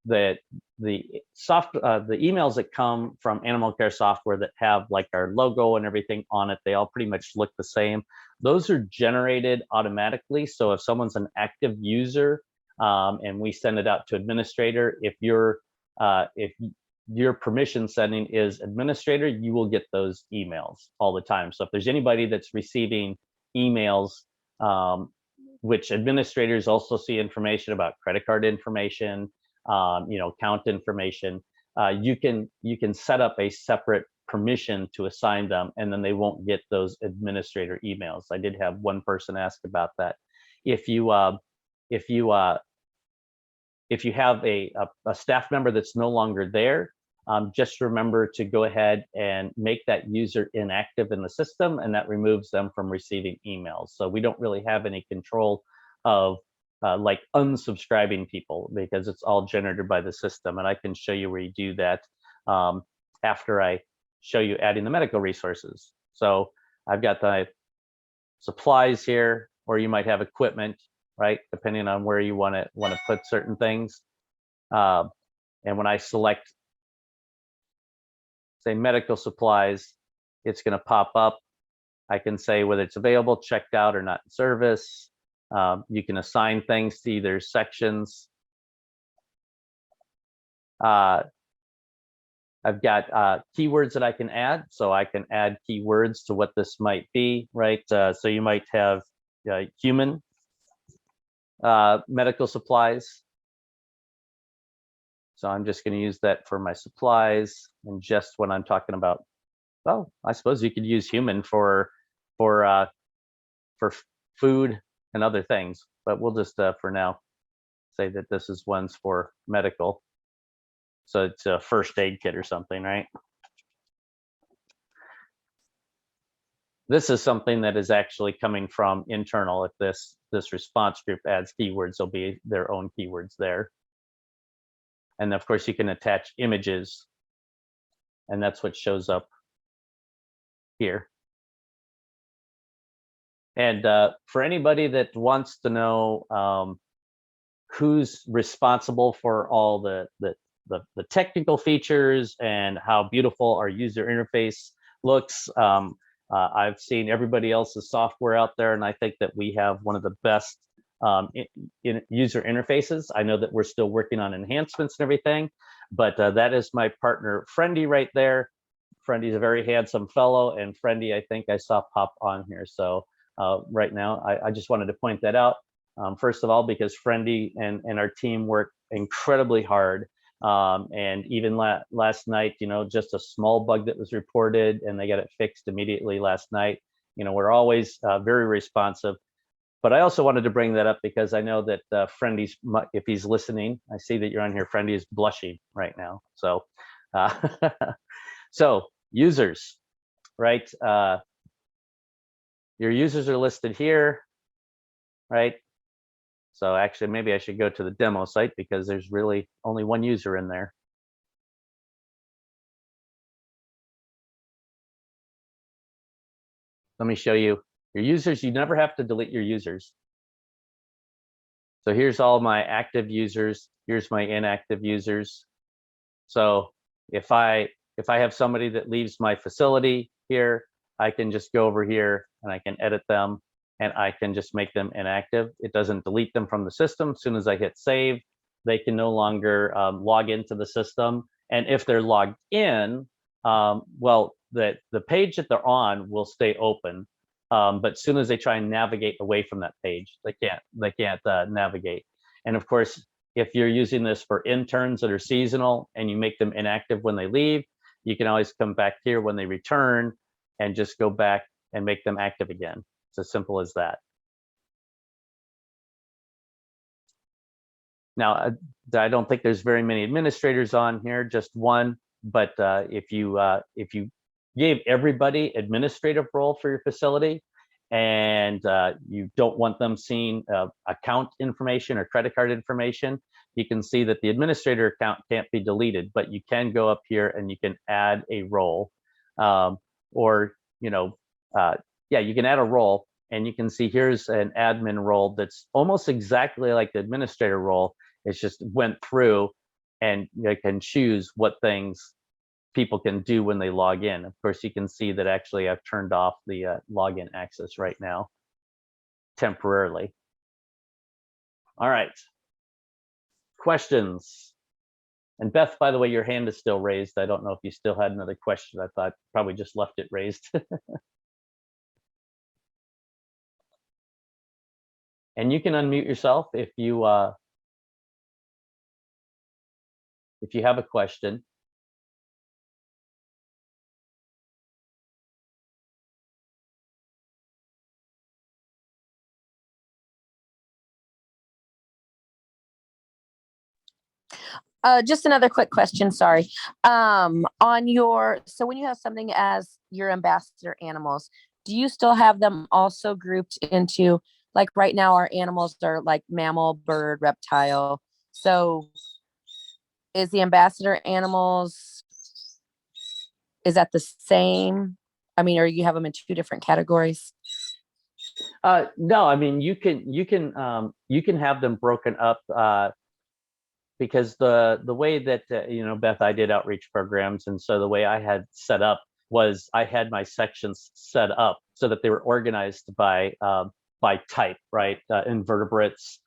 S2: the emails that come from animal care software that have like our logo and everything on it, they all pretty much look the same. Those are generated automatically. So if someone's an active user and we send it out to administrator, if your permission setting is administrator, you will get those emails all the time. So if there's anybody that's receiving emails, which administrators also see information about credit card information, account information, you can set up a separate permission to assign them, and then they won't get those administrator emails. I did have one person ask about that. If you have a staff member that's no longer there, just remember to go ahead and make that user inactive in the system, and that removes them from receiving emails. So we don't really have any control of like unsubscribing people, because it's all generated by the system. And I can show you where you do that after I show you adding the medical resources. So I've got the supplies here, or you might have equipment, right? Depending on where you want to put certain things. And when I select, say, medical supplies, it's going to pop up. I can say whether it's available, checked out, or not in service. You can assign things to either sections. I've got keywords that I can add. So I can add keywords to what this might be, right? So you might have human medical supplies. So I'm just going to use that for my supplies. And just when I'm talking about, well, I suppose you could use human for food and other things, but we'll just for now say that this is one's for medical. So it's a first aid kit or something, right? This is something that is actually coming from internal. If this response group adds keywords, there'll be their own keywords there. And of course, you can attach images, and that's what shows up here. And for anybody that wants to know who's responsible for all the technical features and how beautiful our user interface looks, I've seen everybody else's software out there, and I think that we have one of the best user interfaces. I know that we're still working on enhancements and everything, but that is my partner, Friendy, right there. Friendy's a very handsome fellow, and Friendy, I think I saw pop on here. So right now, I just wanted to point that out. First of all, because Friendy and our team work incredibly hard. And even last night, just a small bug that was reported, and they got it fixed immediately last night. We're always very responsive. But I also wanted to bring that up because I know that Friendy's, if he's listening, I see that you're on here. Friendy is blushing right now. So, so users, right? Your users are listed here. right? So actually, maybe I should go to the demo site because there's really only one user in there. Let me show you your users. You never have to delete your users. So here's all my active users. Here's my inactive users. So if I have somebody that leaves my facility here, I can just go over here and I can edit them and I can just make them inactive. It doesn't delete them from the system. As soon as I hit save, they can no longer log into the system. And if they're logged in, well, the page that they're on will stay open. But as soon as they try and navigate away from that page, they can't navigate. And of course, if you're using this for interns that are seasonal and you make them inactive when they leave, you can always come back here when they return and just go back and make them active again. It's as simple as that. Now, I don't think there's very many administrators on here, just one. But if you gave everybody administrative role for your facility, and you don't want them seeing account information or credit card information, you can see that the administrator account can't be deleted, but you can go up here and you can add a role, or yeah, you can add a role, and you can see here's an admin role that's almost exactly like the administrator role. It's just went through, and you can choose what things people can do when they log in. Of course, you can see that actually I've turned off the login access right now temporarily. All right. Questions? And Beth, by the way, your hand is still raised. I don't know if you still had another question. I thought probably just left it raised. And you can unmute yourself if you have a question.
S3: Just another quick question, sorry. On your, so when you have something as your ambassador animals, do you still have them also grouped into, like right now our animals are like mammal, bird, reptile. So is the ambassador animals, is that the same? I mean, or you have them in two different categories?
S2: No, I mean, you can have them broken up, because the way that Beth, I did outreach programs, and so the way I had set up was I had my sections set up so that they were organized by type, right? Invertebrates,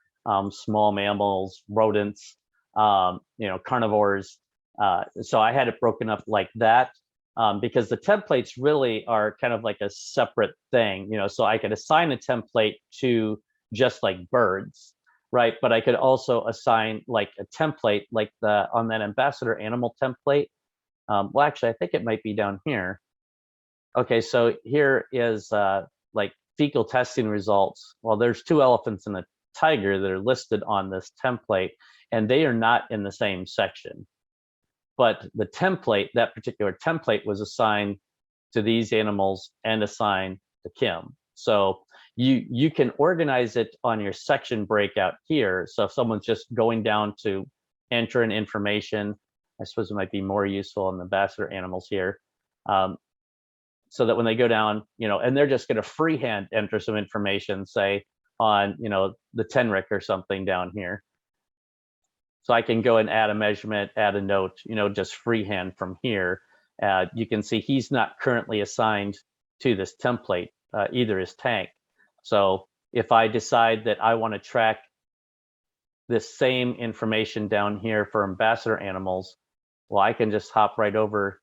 S2: small mammals, rodents, carnivores. So I had it broken up like that, because the templates really are kind of like a separate thing, so I could assign a template to just like birds, right? But I could also assign like a template, like on that ambassador animal template. Well, actually, I think it might be down here. Okay, so here is like fecal testing results. Well, there's 2 elephants and a tiger that are listed on this template, and they are not in the same section. But the template, that particular template, was assigned to these animals and assigned to Kim. So you can organize it on your section breakout here. So if someone's just going down to enter in information, I suppose it might be more useful in the ambassador animals here, so that when they go down, and they're just going to freehand enter some information, say on the Tenric or something down here. So I can go and add a measurement, add a note, just freehand from here. You can see he's not currently assigned to this template, either is Tank. So if I decide that I want to track this same information down here for ambassador animals, well, I can just hop right over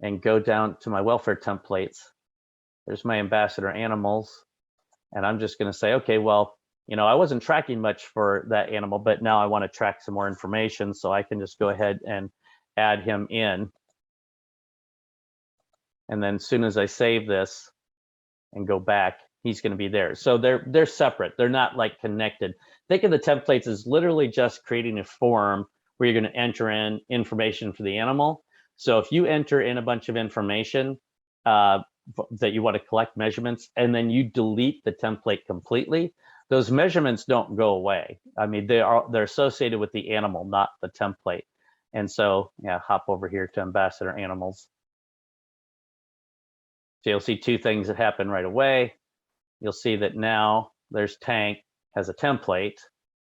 S2: and go down to my welfare templates. There's my ambassador animals. And I'm just going to say, okay, well, I wasn't tracking much for that animal, but now I want to track some more information. So I can just go ahead and add him in. And then as soon as I save this and go back, he's going to be there. So they're separate. They're not like connected. Think of the templates as literally just creating a form where you're going to enter in information for the animal. So if you enter in a bunch of information, that you want to collect measurements, and then you delete the template completely, those measurements don't go away. I mean, they're associated with the animal, not the template. And so, yeah, hop over here to Ambassador Animals. So you'll see two things that happen right away. You'll see that now there's Tank has a template,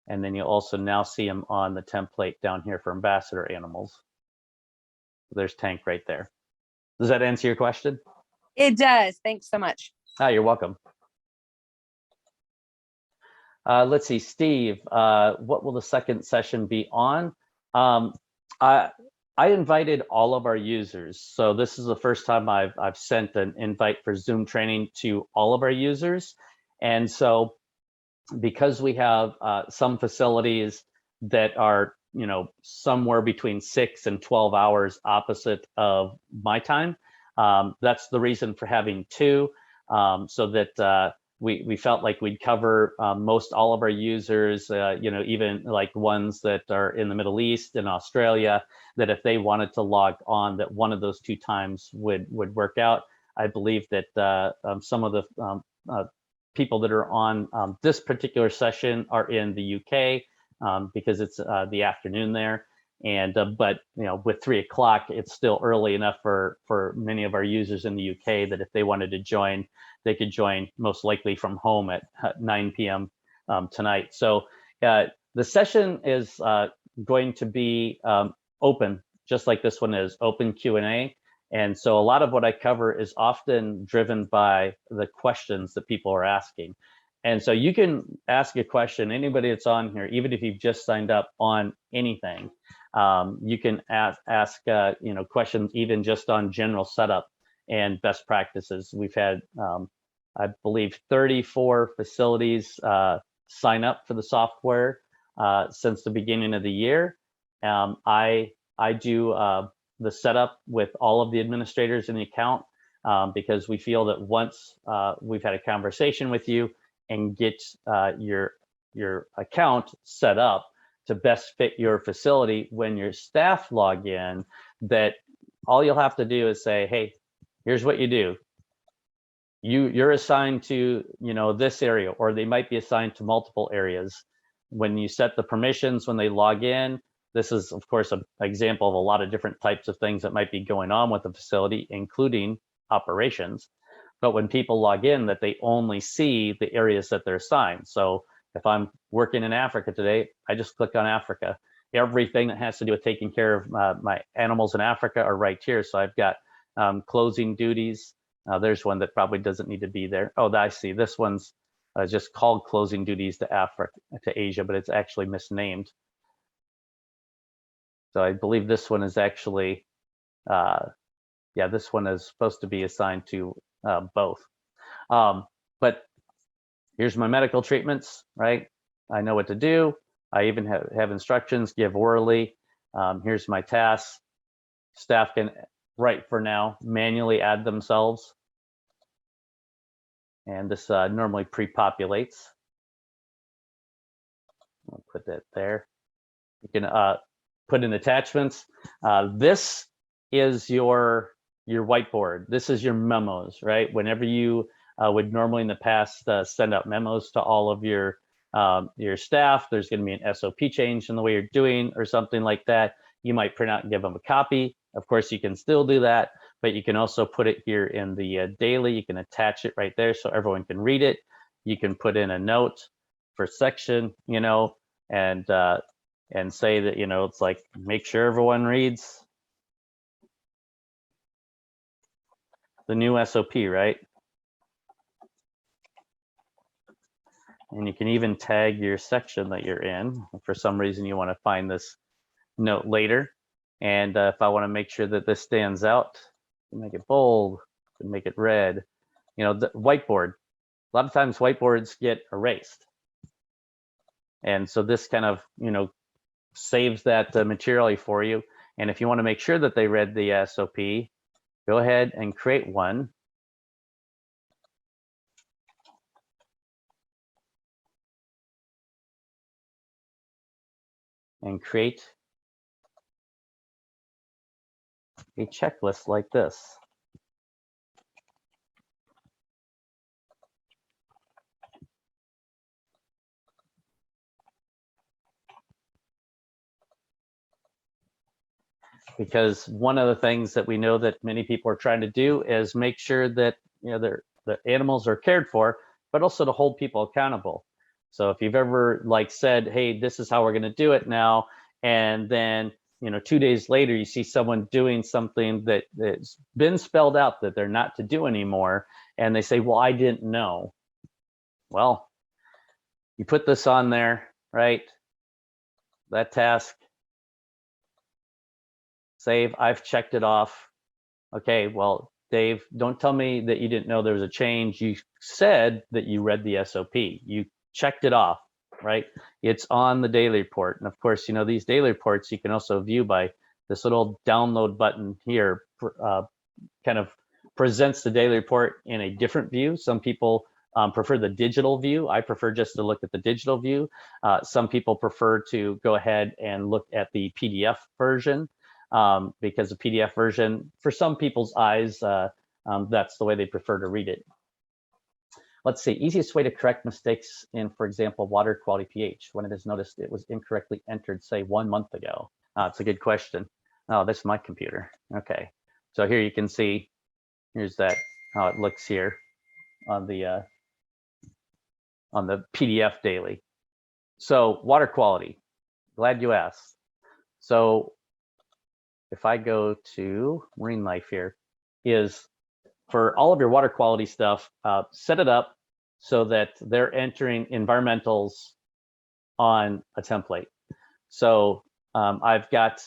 S2: and then you'll also now see him on the template down here for Ambassador Animals. There's Tank right there. Does that answer your question?
S3: It does. Thanks so much.
S2: You're welcome. Let's see, Steve, what will the second session be on? I invited all of our users. So this is the first time I've sent an invite for Zoom training to all of our users. And so because we have some facilities that are, somewhere between 6 and 12 hours opposite of my time, that's the reason for having two, so that we felt like we'd cover most all of our users, even like ones that are in the Middle East and Australia, that if they wanted to log on, that one of those two times would work out. I believe that some of the people that are on this particular session are in the UK, because it's the afternoon there. And but with 3 o'clock, it's still early enough for many of our users in the UK that if they wanted to join, they could join most likely from home at 9 p.m. Tonight. So the session is going to be open, just like this one is, open Q&A. And so a lot of what I cover is often driven by the questions that people are asking. And so you can ask a question, anybody that's on here, even if you've just signed up on anything, you can ask questions even just on general setup and best practices. We've had, I believe, 34 facilities sign up for the software since the beginning of the year. I do the setup with all of the administrators in the account, because we feel that once we've had a conversation with you and get your account set up to best fit your facility, when your staff log in, that all you'll have to do is say, hey, here's what you do. You're assigned to this area, or they might be assigned to multiple areas. When you set the permissions when they log in, this is of course an example of a lot of different types of things that might be going on with the facility, including operations. But when people log in, that they only see the areas that they're assigned. So if I'm working in Africa today, I just click on Africa. Everything that has to do with taking care of my animals in Africa are right here. So I've got closing duties. There's one that probably doesn't need to be there. Oh, I see. This one's just called closing duties to Africa, to Asia, but it's actually misnamed. So I believe this one is actually, this one is supposed to be assigned to both. But here's my medical treatments, right? I know what to do. I even have instructions, give orally. Here's my tasks. Staff can, right for now, manually add themselves. And this normally pre-populates. I'll put that there. You can put in attachments. This is your whiteboard. This is your memos, right? Whenever you would normally in the past send out memos to all of your staff, there's going to be an SOP change in the way you're doing or something like that. You might print out and give them a copy. Of course, you can still do that, but you can also put it here in the daily. You can attach it right there so everyone can read it. You can put in a note for section, and say that, it's like, make sure everyone reads the new SOP, right? And you can even tag your section that you're in. If for some reason you want to find this note later. And if I want to make sure that this stands out, make it bold, make it red. The whiteboard, a lot of times whiteboards get erased. And so this kind of, saves that material for you. And if you want to make sure that they read the SOP, go ahead and create one. And create a checklist like this. because one of the things that we know that many people are trying to do is make sure that the animals are cared for, but also to hold people accountable. So if you've ever like said, hey, this is how we're going to do it now, and then 2 days later you see someone doing something that's been spelled out that they're not to do anymore, and they say, well, I didn't know. Well, you put this on there, right? That task, save, I've checked it off. Okay, well, Dave, don't tell me that you didn't know there was a change. You said that you read the SOP. You checked it off, right? It's on the daily report. And of course, these daily reports you can also view by this little download button here, kind of presents the daily report in a different view. Some people prefer the digital view. I prefer just to look at the digital view. Some people prefer to go ahead and look at the PDF version. Because the PDF version, for some people's eyes, that's the way they prefer to read it. Let's see, easiest way to correct mistakes in, for example, water quality pH, when it is noticed it was incorrectly entered, say 1 month ago. It's a good question. Oh, that's my computer. Okay, so here you can see, here's how it looks here on the PDF daily. So water quality, glad you asked. So if I go to Marine Life here, is for all of your water quality stuff, set it up so that they're entering environmentals on a template. So I've got,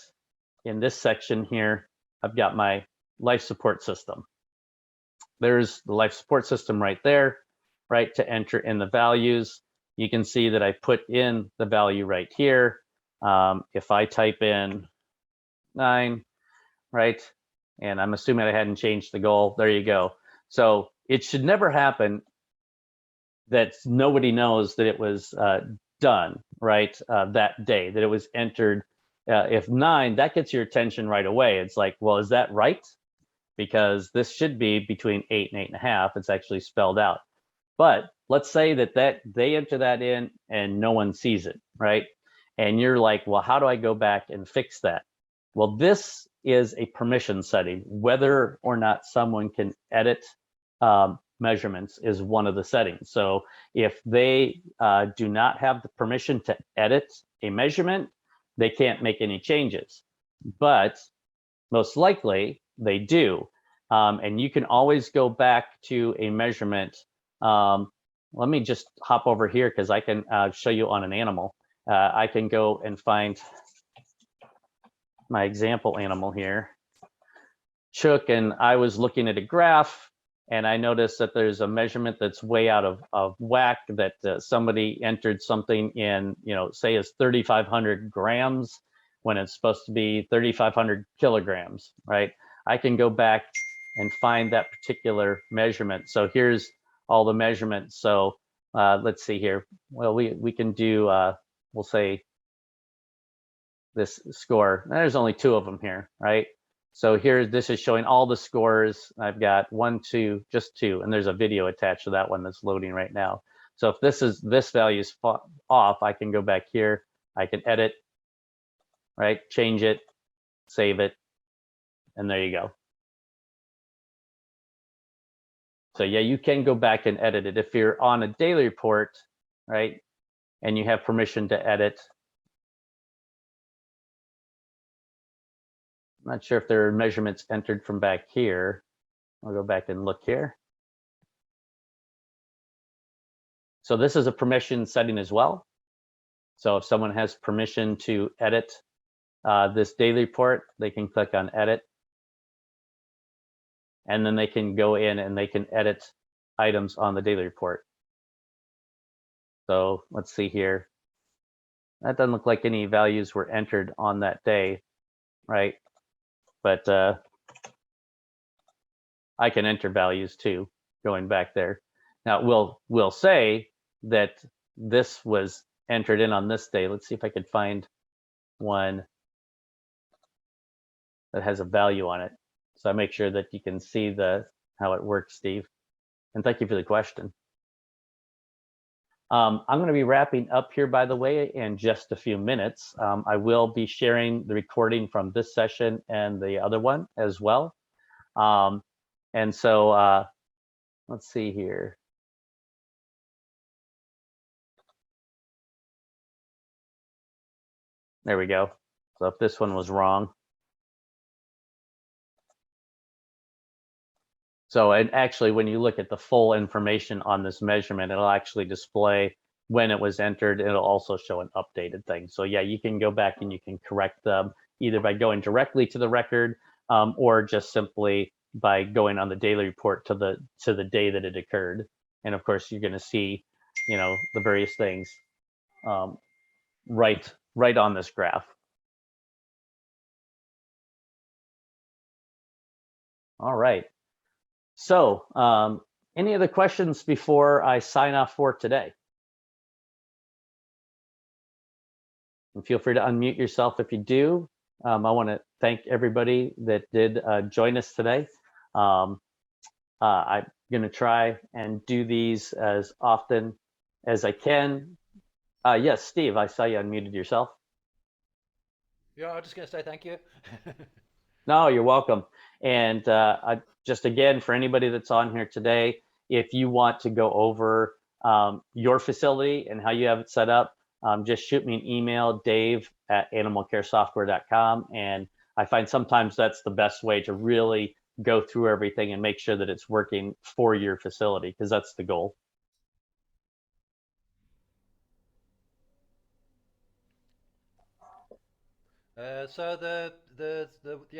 S2: in this section here, I've got my life support system. There's the life support system right there, right, to enter in the values. You can see that I put in the value right here. If I type in 9, right? And I'm assuming I hadn't changed the goal. There you go. So it should never happen that nobody knows that it was done, right? That day, that it was entered. If 9, that gets your attention right away. It's like, well, is that right? Because this should be between 8 and 8.5. It's actually spelled out. But let's say that they enter that in and no one sees it, right? And you're like, well, how do I go back and fix that? Well, this is a permission setting. Whether or not someone can edit measurements is one of the settings. So if they do not have the permission to edit a measurement, they can't make any changes. But most likely they do. And you can always go back to a measurement. Let me just hop over here because I can show you on an animal. I can go and find my example animal here, Chook, and I was looking at a graph and I noticed that there's a measurement that's way out of whack, that somebody entered something in, say is 3,500 grams when it's supposed to be 3,500 kilograms, right? I can go back and find that particular measurement. So here's all the measurements. So let's see here. Well, we can do, we'll say this score. There's only 2 of them here, right? So here, this is showing all the scores. I've got 1, 2, just 2, and there's a video attached to that one that's loading right now. So if this value is off, I can go back here. I can edit, right? Change it, save it, and there you go. So yeah, you can go back and edit it. If you're on a daily report, right, and you have permission to edit, I'm not sure if there are measurements entered from back here. I'll go back and look here. So this is a permission setting as well. So if someone has permission to edit this daily report, they can click on edit. And then they can go in and they can edit items on the daily report. So let's see here. That doesn't look like any values were entered on that day, right? But I can enter values too, going back there. Now we'll say that this was entered in on this day. Let's see if I could find one that has a value on it. So I make sure that you can see how it works, Steve. And thank you for the question. I'm going to be wrapping up here, by the way, in just a few minutes. I will be sharing the recording from this session and the other one as well. And so let's see here. There we go. So if this one was wrong. So and actually, when you look at the full information on this measurement, it'll actually display when it was entered. It'll also show an updated thing. So yeah, you can go back and you can correct them either by going directly to the record or just simply by going on the daily report to the day that it occurred. And of course, you're going to see, you know, the various things right on this graph. All right. So any other questions before I sign off for today? And feel free to unmute yourself if you do. I want to thank everybody that did join us today. I'm going to try and do these as often as I can. Yes, Steve, I saw you unmuted yourself.
S4: Yeah, I'm just going to say thank you.
S2: No, you're welcome. And just again, for anybody that's on here today, if you want to go over your facility and how you have it set up, just shoot me an email, dave@animalcaresoftware.com. And I find sometimes that's the best way to really go through everything and make sure that it's working for your facility, because that's the goal.
S4: So the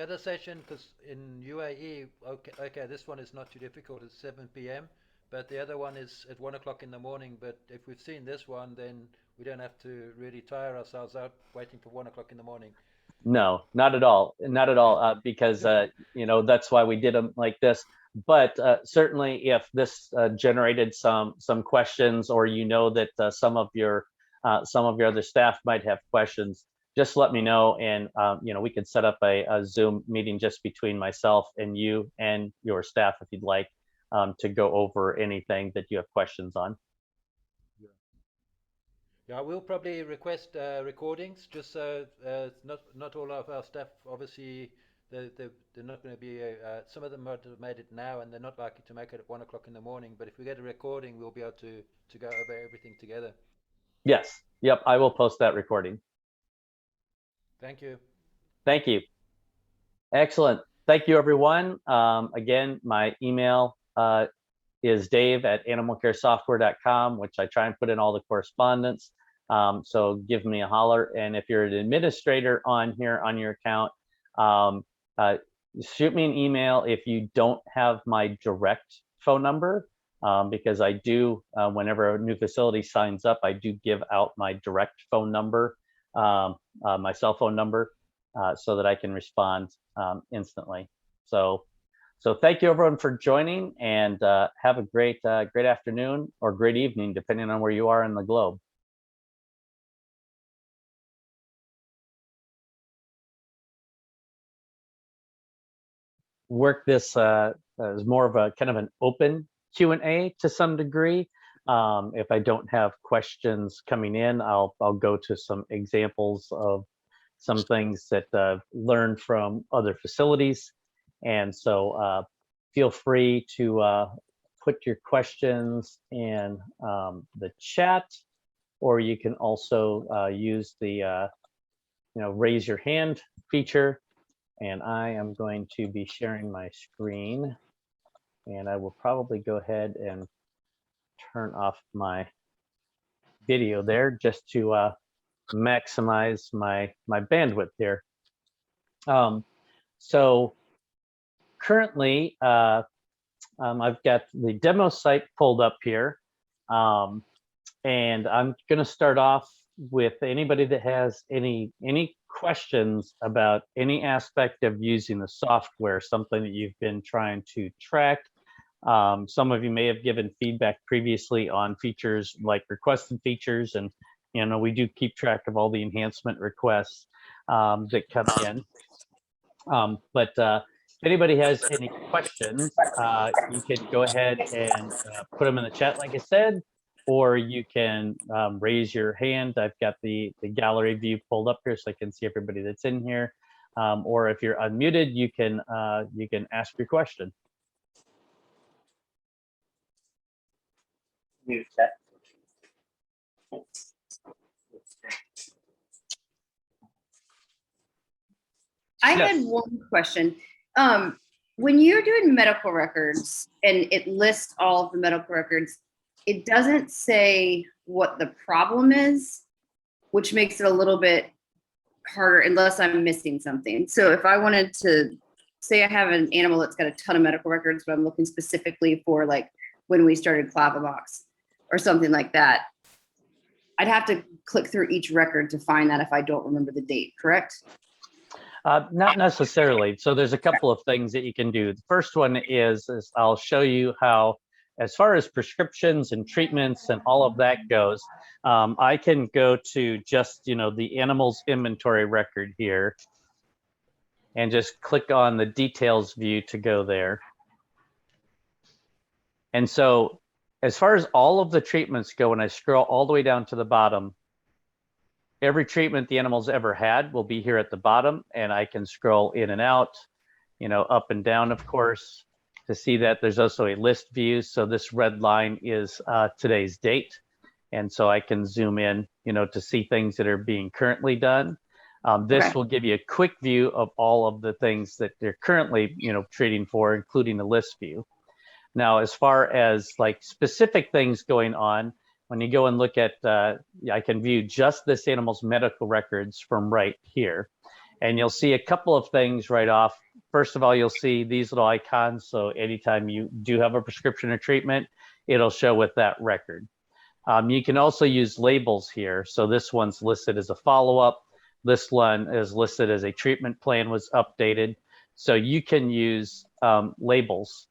S4: other session, because in UAE, okay, this one is not too difficult. It's 7 p.m. But the other one is at 1 o'clock in the morning. But if we've seen this one, then we don't have to really tire ourselves out waiting for 1 o'clock in the morning.
S2: No, not at all. Not at all, because, you know, that's why we did them like this. But certainly if this generated some questions, or you know that some of your other staff might have questions, just let me know, and you know, we could set up a Zoom meeting just between myself and you and your staff if you'd like, to go over anything that you have questions on.
S4: Yeah, we'll probably request recordings, just so not all of our staff, obviously, they're not going to be, some of them might have made it now and they're not likely to make it at 1 o'clock in the morning, but if we get a recording, we'll be able to go over everything together.
S2: Yes, yep, I will post that recording.
S4: Thank you.
S2: Thank you. Excellent. Thank you, everyone. Again, my email is dave@animalcaresoftware.com, which I try and put in all the correspondence. So give me a holler. And if you're an administrator on here on your account, shoot me an email if you don't have my direct phone number, because I do, whenever a new facility signs up, I do give out my direct phone number, my cell phone number, so that I can respond instantly. So thank you, everyone, for joining, and have a great afternoon or great evening, depending on where you are in the globe. Work this as more of a kind of an open Q&A to some degree. If I don't have questions coming in, I'll go to some examples of some things that I've learned from other facilities. And so feel free to put your questions in the chat, or you can also use the raise your hand feature. And I am going to be sharing my screen, and I will probably go ahead and turn off my video there just to maximize my bandwidth here. So currently, I've got the demo site pulled up here, and I'm going to start off with anybody that has any questions about any aspect of using the software, something that you've been trying to track. Some of you may have given feedback previously on features like requested features, and we do keep track of all the enhancement requests that come in. But if anybody has any questions, you can go ahead and put them in the chat, like I said, or you can raise your hand. I've got the gallery view pulled up here so I can see everybody that's in here. Or if you're unmuted, you can ask your question. Mute chat.
S5: I
S2: Yes.
S5: had one question. When you're doing medical records and it lists all of the medical records, it doesn't say what the problem is, which makes it a little bit harder unless I'm missing something. So if I wanted to say I have an animal that's got a ton of medical records, but I'm looking specifically for like when we started Clavovox or something like that, I'd have to click through each record to find that if I don't remember the date, correct?
S2: Not necessarily. So there's a couple of things that you can do. The first one is I'll show you how, as far as prescriptions and treatments and all of that goes, I can go to just, the animal's inventory record here and just click on the details view to go there. And so as far as all of the treatments go, when I scroll all the way down to the bottom, every treatment the animal's ever had will be here at the bottom, and I can scroll in and out, up and down, of course, to see that. There's also a list view. So this red line is today's date. And so I can zoom in, to see things that are being currently done. This will give you a quick view of all of the things that they're currently, treating for, including the list view. Now, as far as like specific things going on, when you go and look at, I can view just this animal's medical records from right here. And you'll see a couple of things right off. First of all, you'll see these little icons. So anytime you do have a prescription or treatment, it'll show with that record. You can also use labels here. So this one's listed as a follow-up. This one is listed as a treatment plan was updated. So you can use labels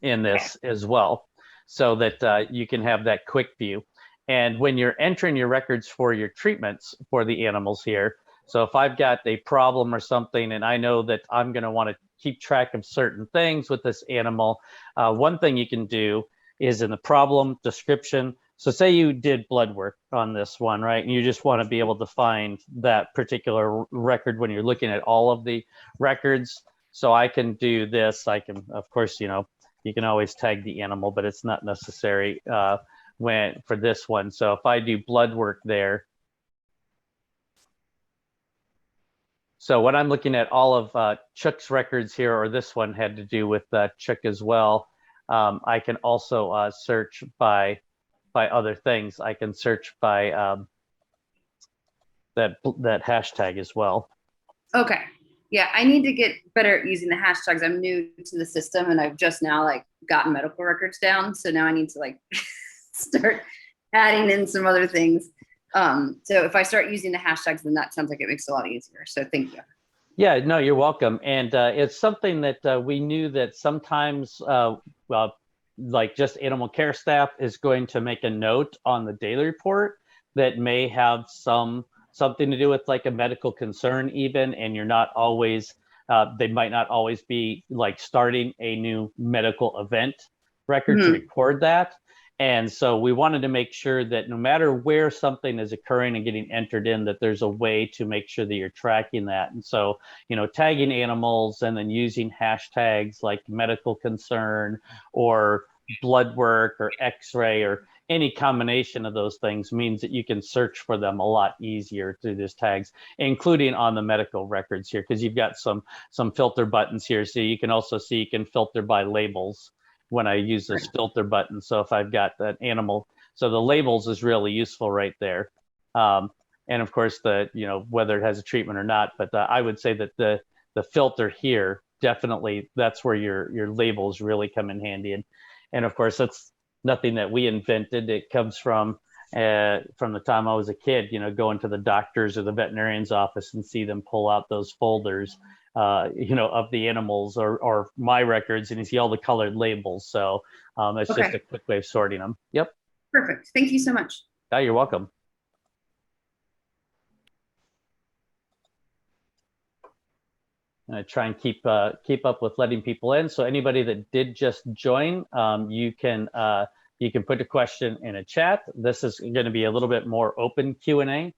S2: in this as well, so that you can have that quick view. And when you're entering your records for your treatments for the animals here, so if I've got a problem or something and I know that I'm going to want to keep track of certain things with this animal, one thing you can do is in the problem description. So say you did blood work on this one, right? And you just want to be able to find that particular record when you're looking at all of the records. So I can do this. I can, of course, you can always tag the animal, but it's not necessary for this one. So if I do blood work there, so when I'm looking at all of Chuck's records here, or this one had to do with Chuck as well, I can also search by other things. I can search by that hashtag as well.
S5: Okay. Yeah, I need to get better at using the hashtags. I'm new to the system and I've just now gotten medical records down. So now I need to start adding in some other things. So if I start using the hashtags, then that sounds like it makes it a lot easier. So thank you.
S2: Yeah, no, you're welcome. And it's something that we knew that sometimes like just animal care staff is going to make a note on the daily report that may have something to do with like a medical concern even, and you're not always, they might not always be starting a new medical event record to record that. And so we wanted to make sure that no matter where something is occurring and getting entered in, that there's a way to make sure that you're tracking that. And so, tagging animals and then using hashtags like medical concern or blood work or x-ray or any combination of those things means that you can search for them a lot easier through these tags, including on the medical records here, because you've got some filter buttons here. So you can also see you can filter by labels when I use this filter button. So if I've got that animal, so the labels is really useful right there. And of course, whether it has a treatment or not, but I would say that the filter here, definitely that's where your labels really come in handy. And of course, that's nothing that we invented. It comes from the time I was a kid, going to the doctor's or the veterinarian's office and see them pull out those folders, of the animals or my records, and you see all the colored labels. So it's just a quick way of sorting them. Yep.
S5: Perfect. Thank you so much.
S2: Yeah, you're welcome. I try and keep up with letting people in. So anybody that did just join, you can You can put a question in a chat. This is going to be a little bit more open Q&A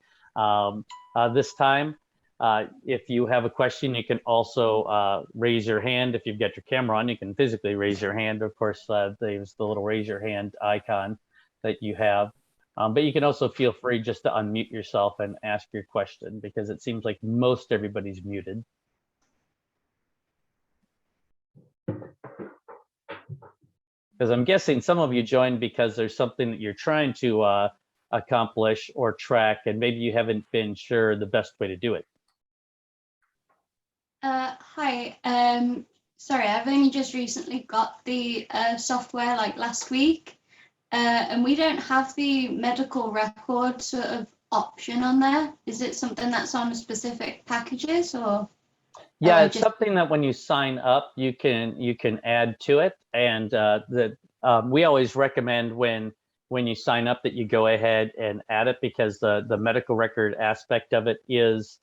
S2: this time. If you have a question, you can also raise your hand. If you've got your camera on, you can physically raise your hand. Of course, there's the little raise your hand icon that you have. But you can also feel free just to unmute yourself and ask your question, because it seems like most everybody's muted. Because I'm guessing some of you joined because there's something that you're trying to accomplish or track, and maybe you haven't been sure the best way to do it.
S6: Hi. Sorry, I've only just recently got the software like last week, and we don't have the medical record sort of option on there. Is it something that's on specific packages, or?
S2: Yeah, it's something that when you sign up, you can add to it, and we always recommend when you sign up that you go ahead and add it, because the medical record aspect of it is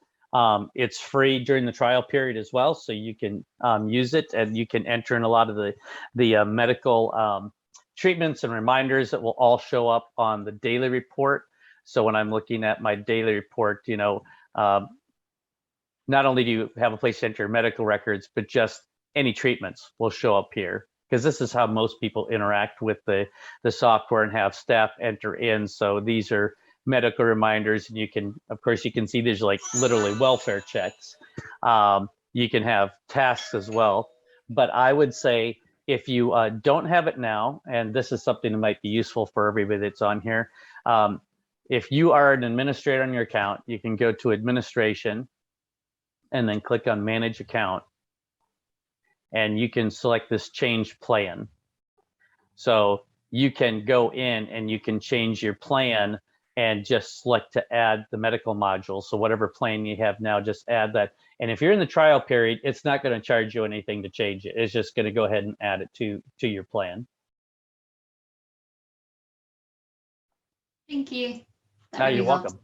S2: it's free during the trial period as well, so you can use it, and you can enter in a lot of the medical treatments and reminders that will all show up on the daily report. So when I'm looking at my daily report, you know, not only do you have a place to enter your medical records, but just any treatments will show up here, because this is how most people interact with the software and have staff enter in. So these are medical reminders, and you can, of course, you can see these are like literally welfare checks. You can have tasks as well. But I would say if you don't have it now, and this is something that might be useful for everybody that's on here, if you are an administrator on your account, you can go to administration and then click on manage account, and you can select this change plan. So you can go in and you can change your plan and just select to add the medical module. So whatever plan you have now, just add that. And if you're in the trial period, it's not going to charge you anything to change it. It's just going to go ahead and add it to your plan.
S6: Thank you.
S2: You're welcome.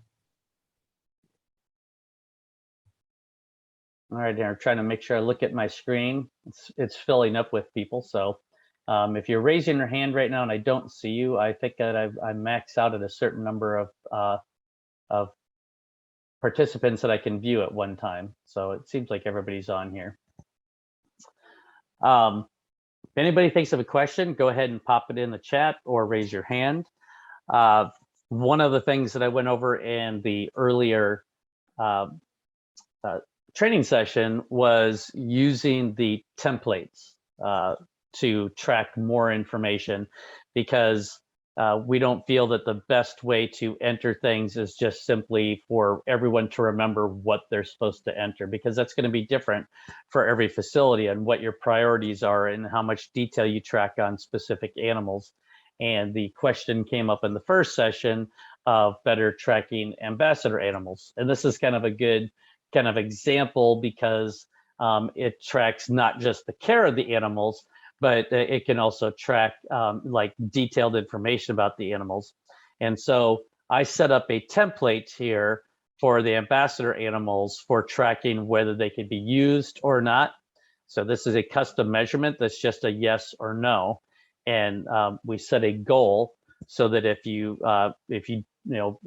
S2: All right, I'm trying to make sure I look at my screen. It's filling up with people. So if you're raising your hand right now and I don't see you, I think that I max out at a certain number of participants that I can view at one time. So it seems like everybody's on here. If anybody thinks of a question, go ahead and pop it in the chat or raise your hand. One of the things that I went over in the earlier training session was using the templates to track more information, because we don't feel that the best way to enter things is just simply for everyone to remember what they're supposed to enter, because that's going to be different for every facility and what your priorities are and how much detail you track on specific animals. And the question came up in the first session of better tracking ambassador animals. And this is kind of a good kind of example, because it tracks not just the care of the animals, but it can also track like detailed information about the animals. And so I set up a template here for the ambassador animals for tracking whether they can be used or not. So this is a custom measurement that's just a yes or no. And we set a goal so that if you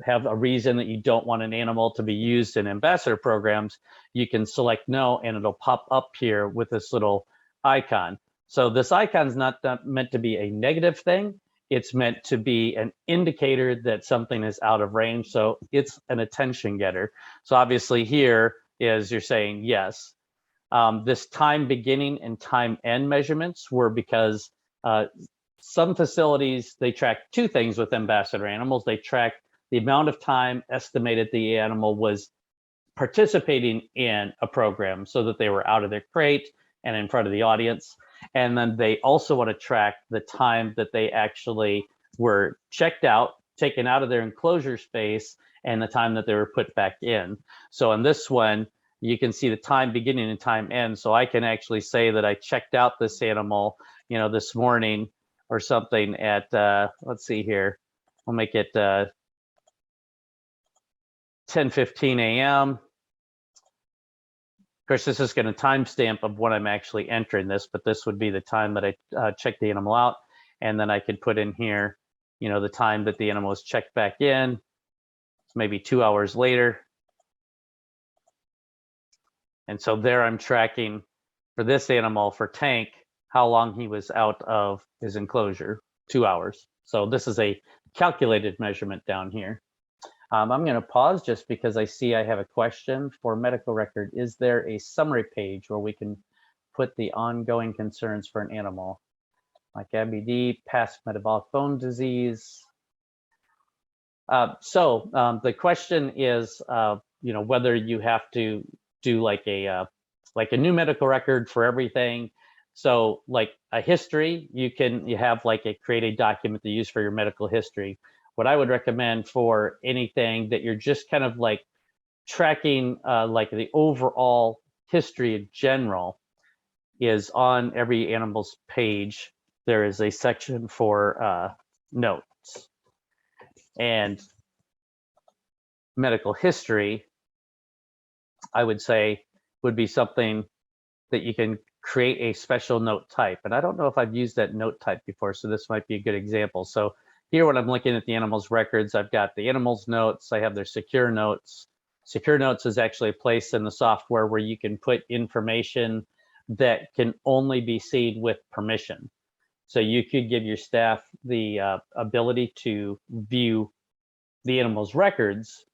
S2: have a reason that you don't want an animal to be used in ambassador programs, you can select no, and it'll pop up here with this little icon. So this icon is not meant to be a negative thing. It's meant to be an indicator that something is out of range. So it's an attention getter. So obviously here is you're saying yes. This time beginning and time end measurements were because some facilities, they track two things with ambassador animals. They track the amount of time estimated the animal was participating in a program, so that they were out of their crate and in front of the audience. And then they also want to track the time that they actually were checked out, taken out of their enclosure space, and the time that they were put back in. So in this one, you can see the time beginning and time end. So I can actually say that I checked out this animal, this morning or something at, let's see here, I'll make it 10:15 a.m. Of course, this is going to timestamp of when I'm actually entering this, but this would be the time that I checked the animal out. And then I could put in here, you know, the time that the animal was checked back in, maybe 2 hours later. And so there I'm tracking for this animal, for Tank, how long he was out of his enclosure, 2 hours. So this is a calculated measurement down here. I'm going to pause just because I see I have a question for medical record. Is there a summary page where we can put the ongoing concerns for an animal, like IBD, past metabolic bone disease? The question is, you know, whether you have to do like a new medical record for everything. So like a history, you have like create a document to use for your medical history. What I would recommend for anything that you're just kind of like tracking like the overall history in general is on every animal's page, there is a section for notes. And medical history, I would say, would be something that you can create a special note type. And I don't know if I've used that note type before, so this might be a good example. So here when I'm looking at the animal's records, I've got the animal's notes, I have their secure notes. Secure notes is actually a place in the software where you can put information that can only be seen with permission. So you could give your staff the ability to view the animal's records,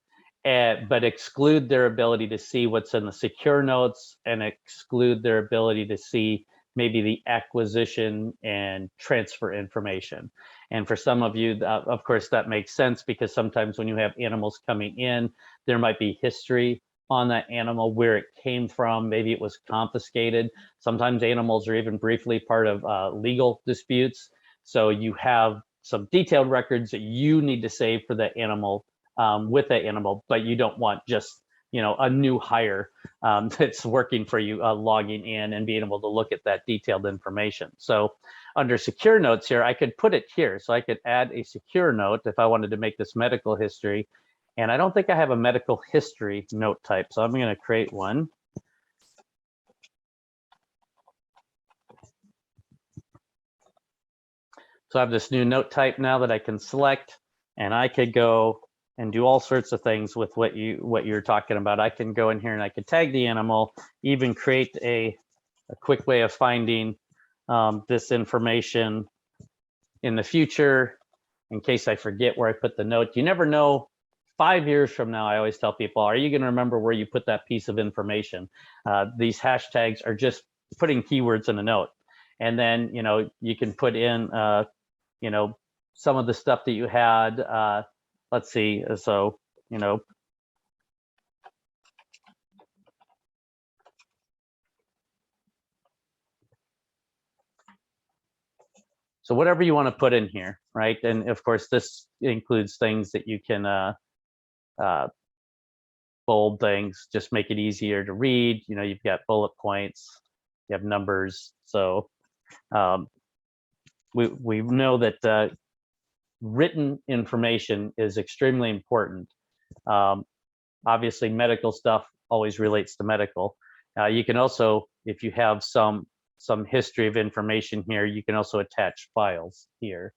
S2: but exclude their ability to see what's in the secure notes and exclude their ability to see maybe the acquisition and transfer information. And for some of you, of course, that makes sense because sometimes when you have animals coming in, there might be history on that animal, where it came from. Maybe it was confiscated. Sometimes animals are even briefly part of legal disputes. So you have some detailed records that you need to save for that animal, with that animal, but you don't want just, you know, a new hire that's working for you logging in and being able to look at that detailed information. So under secure notes here, I could put it here. So I could add a secure note if I wanted to make this medical history. And I don't think I have a medical history note type, so I'm going to create one. So I have this new note type now that I can select, and I could go and do all sorts of things with what you're talking about. I can go in here and I could tag the animal, even create a quick way of finding this information in the future in case I forget where I put the note. You never know. 5 years from now, I always tell people, are you going to remember where you put that piece of information? These hashtags are just putting keywords in a note. And then, you know, you can put in, you know, some of the stuff that you had. Let's see. So, you know, so whatever you want to put in here, right? And of course, this includes things that you can bold things, just make it easier to read. You know, you've got bullet points, you have numbers. So we know that written information is extremely important. Obviously, medical stuff always relates to medical. You can also, if you have some history of information here, you can also attach files here.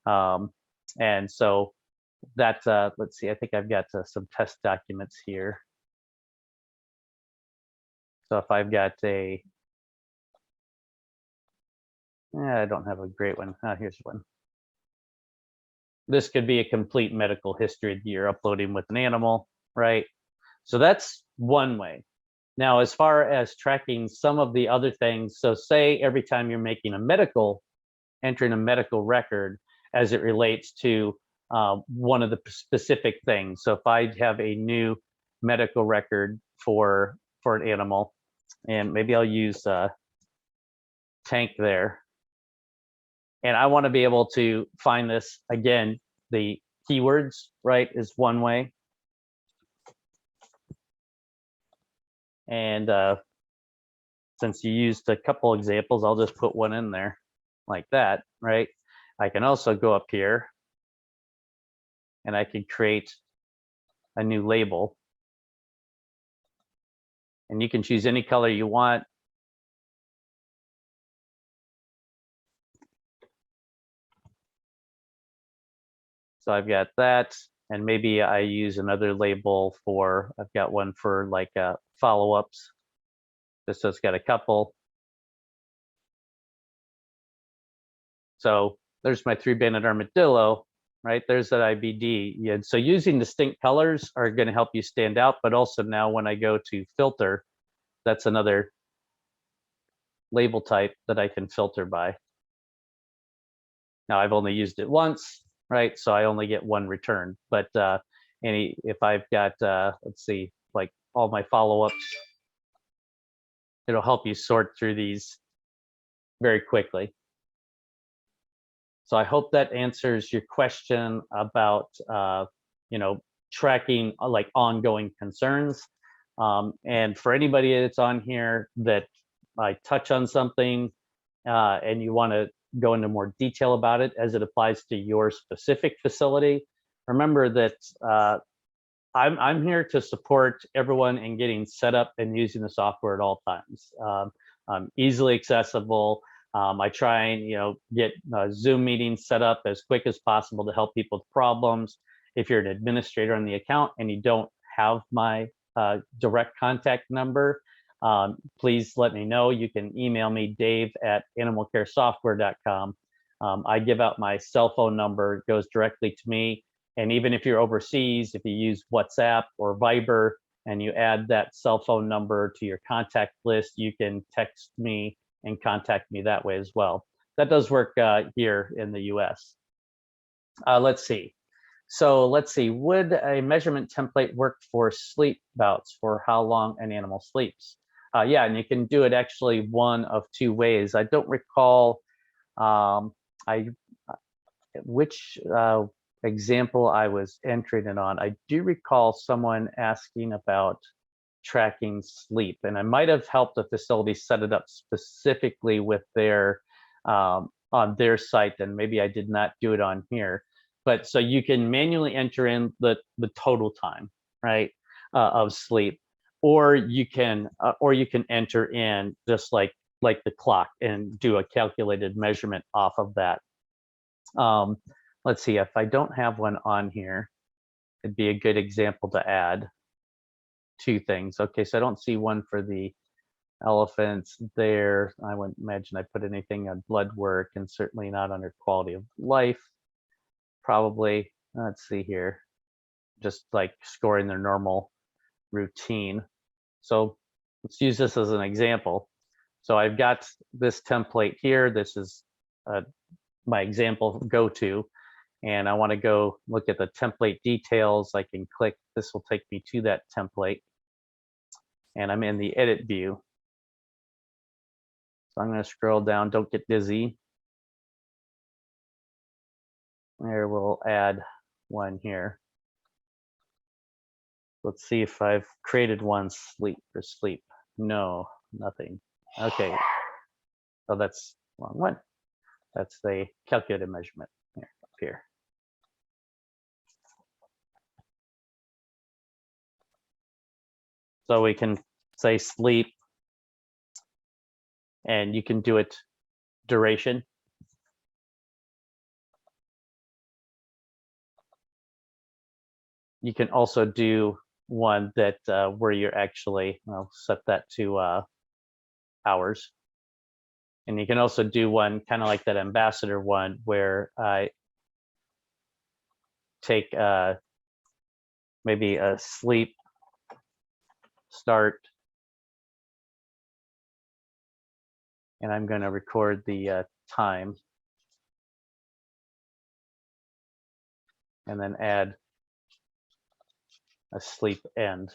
S2: And so that, let's see, I think I've got some test documents here. So if I've got I don't have a great one. Here's one. This could be a complete medical history that you're uploading with an animal, right? So that's one way. Now, as far as tracking some of the other things, so say every time you're making entering a medical record as it relates to one of the specific things. So if I have a new medical record for an animal, and maybe I'll use Tank there, and I want to be able to find this again, the keywords, right, is one way. And since you used a couple examples, I'll just put one in there like that, right? I can also go up here and I can create a new label. And you can choose any color you want. So I've got that, and maybe I use another label for, I've got one for like follow-ups, just so it's got a couple. So there's my 3-banded armadillo, right? There's that IBD. Yeah, so using distinct colors are going to help you stand out, but also now when I go to filter, that's another label type that I can filter by. Now I've only used it once, right? So I only get one return, but if I've got, let's see, like all my follow-ups, it'll help you sort through these very quickly. So I hope that answers your question about, tracking like ongoing concerns. And for anybody that's on here that I touch on something and you want to go into more detail about it as it applies to your specific facility, remember that I'm here to support everyone in getting set up and using the software at all times. Easily accessible. I try and get Zoom meetings set up as quick as possible to help people with problems. If you're an administrator on the account and you don't have my direct contact number, please let me know. You can email me, dave@animalcaresoftware.com. I give out my cell phone number. It goes directly to me. And even if you're overseas, if you use WhatsApp or Viber and you add that cell phone number to your contact list, you can text me and contact me that way as well. That does work here in the US. Let's see. So let's see, would a measurement template work for sleep bouts, for how long an animal sleeps? Yeah, and you can do it actually one of two ways. I don't recall which example I was entering it on. I do recall someone asking about tracking sleep, and I might have helped the facility set it up specifically with their on their site, and maybe I did not do it on here. But so you can manually enter in the total time, right, of sleep, or you can enter in just like the clock and do a calculated measurement off of that. Let's see, if I don't have one on here, it'd be a good example to add two things. Okay, so I don't see one for the elephants there. I wouldn't imagine I put anything on blood work, and certainly not under quality of life. Probably, let's see here, just like scoring their normal routine. So let's use this as an example. So I've got this template here. This is my example go-to, and I want to go look at the template details. I can click, this will take me to that template, and I'm in the edit view. So I'm going to scroll down, don't get dizzy. There, we'll add one here. Let's see if I've created one sleep. No, nothing. Okay, so that's wrong one. That's the calculated measurement here, up here. So we can say sleep, and you can do it duration. You can also do one that where you're actually, I'll set that to hours. And you can also do one kind of like that ambassador one where I take maybe a sleep start, and I'm going to record the time, and then add a sleep end.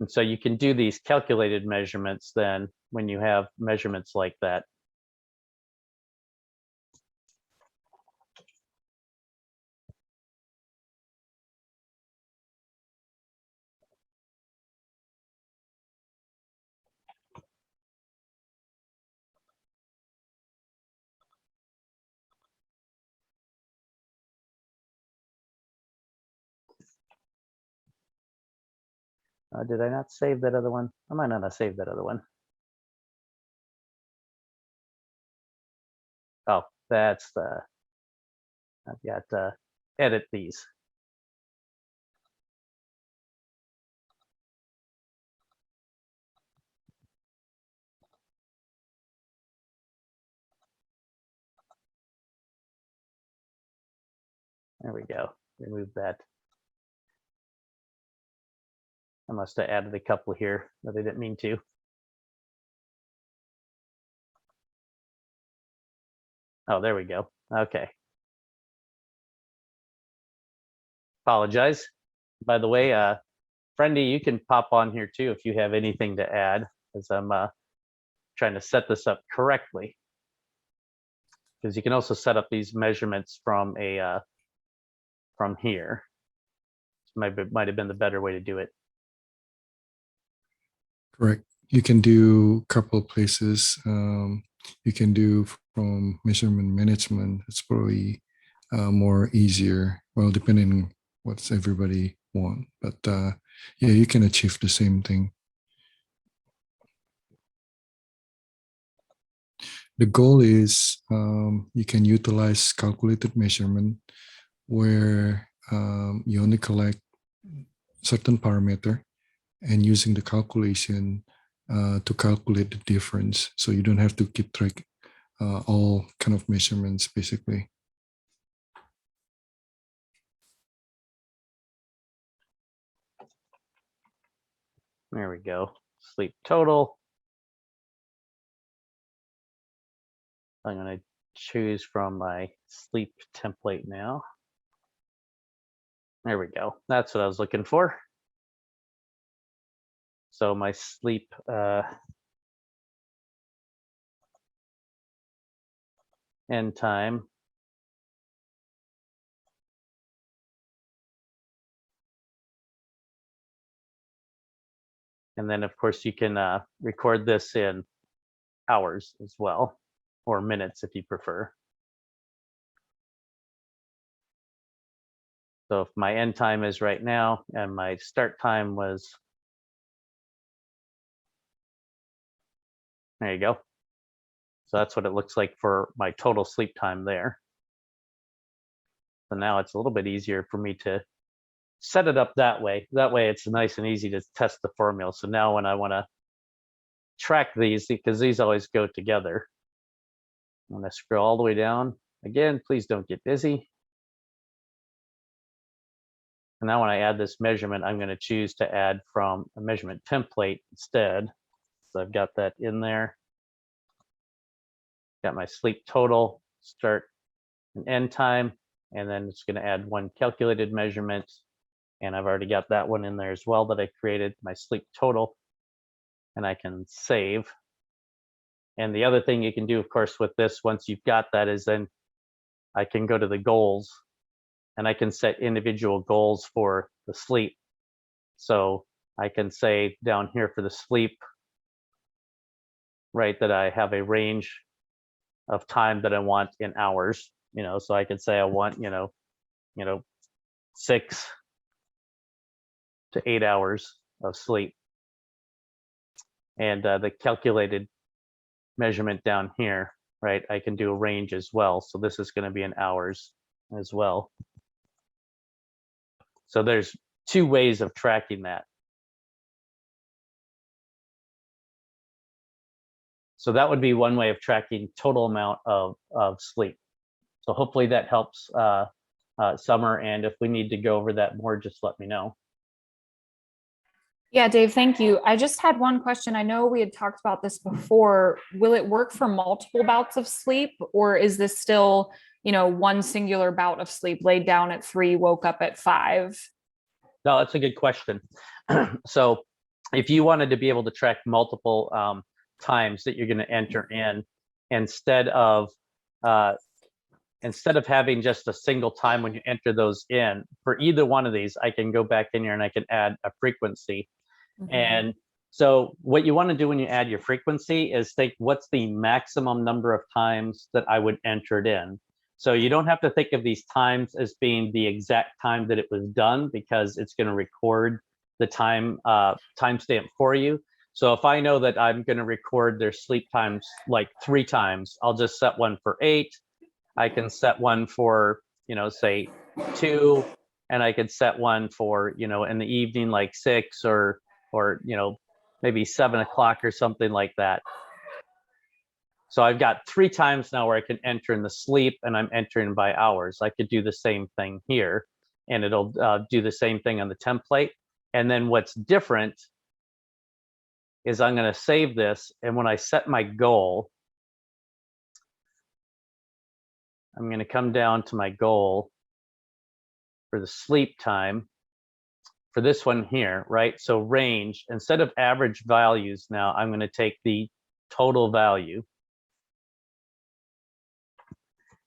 S2: And so you can do these calculated measurements then when you have measurements like that. Did I not save that other one? I might not have saved that other one. Oh, that's the, I've got to edit these. There we go. Remove that. I must have added a couple here that I didn't mean to. Oh, there we go. Okay. Apologize. By the way, Friendy, you can pop on here too if you have anything to add, as I'm trying to set this up correctly. Because you can also set up these measurements from a from here. Might have been the better way to do it.
S7: Correct. You can do a couple places. You can do from measurement management. It's probably more easier. Well, depending on what's everybody want, but yeah, you can achieve the same thing. The goal is you can utilize calculated measurement where you only collect certain parameter and using the calculation to calculate the difference. So you don't have to keep track all kind of measurements basically.
S2: There we go. Sleep total. I'm going to choose from my sleep template now. There we go. That's what I was looking for. So my sleep end time. And then of course you can record this in hours as well, or minutes if you prefer. So if my end time is right now and my start time was, there you go. So that's what it looks like for my total sleep time there. So now it's a little bit easier for me to set it up that way. That way it's nice and easy to test the formula. So now when I want to track these, because these always go together, I'm going to scroll all the way down. Again, please don't get busy. And now when I add this measurement, I'm going to choose to add from a measurement template instead. So I've got that in there. Got my sleep total, start and end time, and then it's going to add one calculated measurement. And I've already got that one in there as well that I created, my sleep total, and I can save. And the other thing you can do, of course, with this, once you've got that, is then I can go to the goals and I can set individual goals for the sleep. So I can say down here for the sleep, right, that I have a range of time that I want in hours, so I could say I want, 6 to 8 hours of sleep. And the calculated measurement down here, right, I can do a range as well. So this is going to be in hours as well. So there's 2 ways of tracking that. So that would be one way of tracking total amount of sleep. So hopefully that helps Summer, and if we need to go over that more, just let me know.
S8: Yeah, Dave, thank you. I just had one question. I know we had talked about this before. Will it work for multiple bouts of sleep, or is this still, one singular bout of sleep, laid down at 3, woke up at 5?
S2: No, that's a good question. So if you wanted to be able to track multiple times that you're going to enter in, instead of having just a single time when you enter those in, for either one of these, I can go back in here and I can add a frequency. Mm-hmm. And so what you want to do when you add your frequency is think, what's the maximum number of times that I would enter it in? So you don't have to think of these times as being the exact time that it was done, because it's going to record the timestamp for you. So if I know that I'm going to record their sleep times like 3 times, I'll just set one for 8. I can set one for, say 2, and I could set one for, in the evening, like 6 or maybe 7 o'clock or something like that. So I've got 3 times now where I can enter in the sleep, and I'm entering by hours. I could do the same thing here, and it'll do the same thing on the template. And then what's different is I'm going to save this, and when I set my goal, I'm going to come down to my goal for the sleep time for this one here, right? So range, instead of average values, now I'm going to take the total value.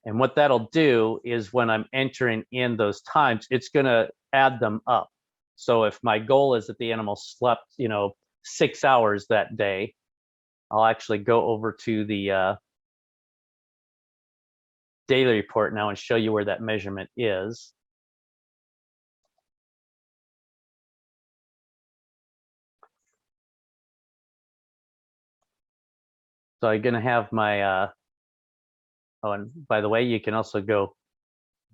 S2: And what that'll do is when I'm entering in those times, it's going to add them up. So if my goal is that the animal slept, 6 hours that day, I'll actually go over to the daily report now and show you where that measurement is. So I'm going to have my, oh, and by the way, you can also go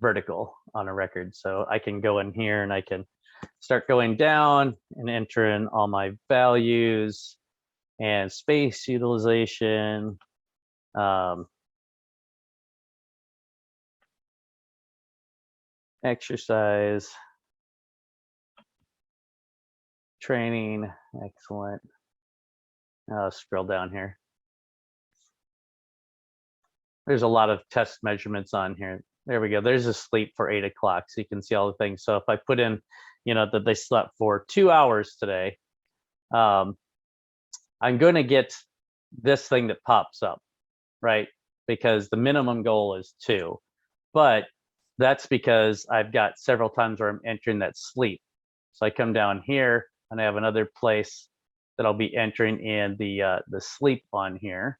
S2: vertical on a record. So I can go in here and I can start going down and enter in all my values and space utilization. Exercise, training, excellent. I'll scroll down here. There's a lot of test measurements on here. There we go. There's a sleep for 8 o'clock. So you can see all the things. So if I put in, that they slept for 2 hours today, I'm going to get this thing that pops up, right? Because the minimum goal is 2. But that's because I've got several times where I'm entering that sleep. So I come down here and I have another place that I'll be entering in the sleep on here.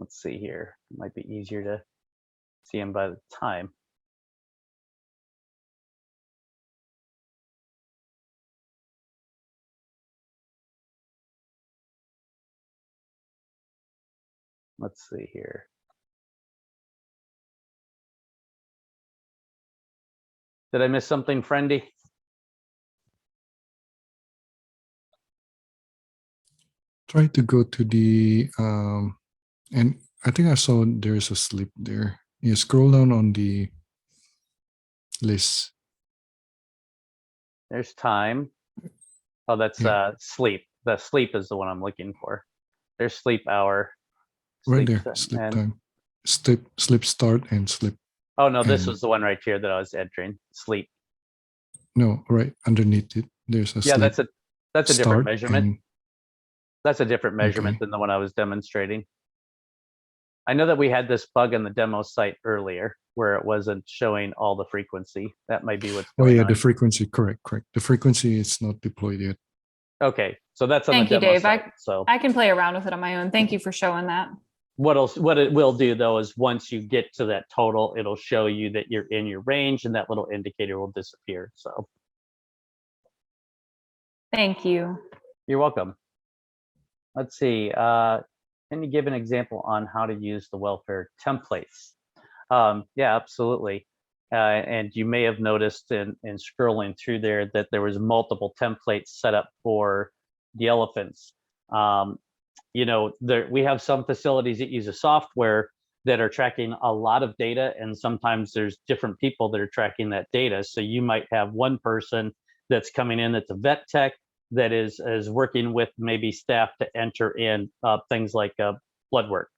S2: Let's see here. It might be easier to see them by the time. Let's see here. Did I miss something, Friendy?
S7: Try to go to the, and I think I saw there's a sleep there. You scroll down on the list.
S2: There's time. Oh, that's sleep. The sleep is the one I'm looking for. There's sleep hour.
S7: Right there, sleep time. Sleep start and sleep.
S2: Oh, no, this was the one right here that I was entering. Sleep.
S7: No, right underneath it. There's a
S2: sleep. That's a different
S7: start
S2: measurement. That's a different measurement than the one I was demonstrating. I know that we had this bug on the demo site earlier where it wasn't showing all the frequency. That might be what's going on.
S7: The frequency, correct. The frequency is not deployed yet.
S2: Okay, so that's on
S8: Thank
S2: the
S8: you,
S2: demo
S8: Dave.
S2: site. So
S8: I can play around with it on my own. Thank you for showing that.
S2: What it will do though is once you get to that total, it'll show you that you're in your range and that little indicator will disappear. So
S8: thank you.
S2: You're welcome. Let's see. Can you give an example on how to use the welfare templates? Yeah, absolutely. And you may have noticed in scrolling through there that there was multiple templates set up for the elephants. We have some facilities that use a software that are tracking a lot of data, and sometimes there's different people that are tracking that data. So you might have one person that's coming in that's a vet tech that is working with maybe staff to enter in things like blood work.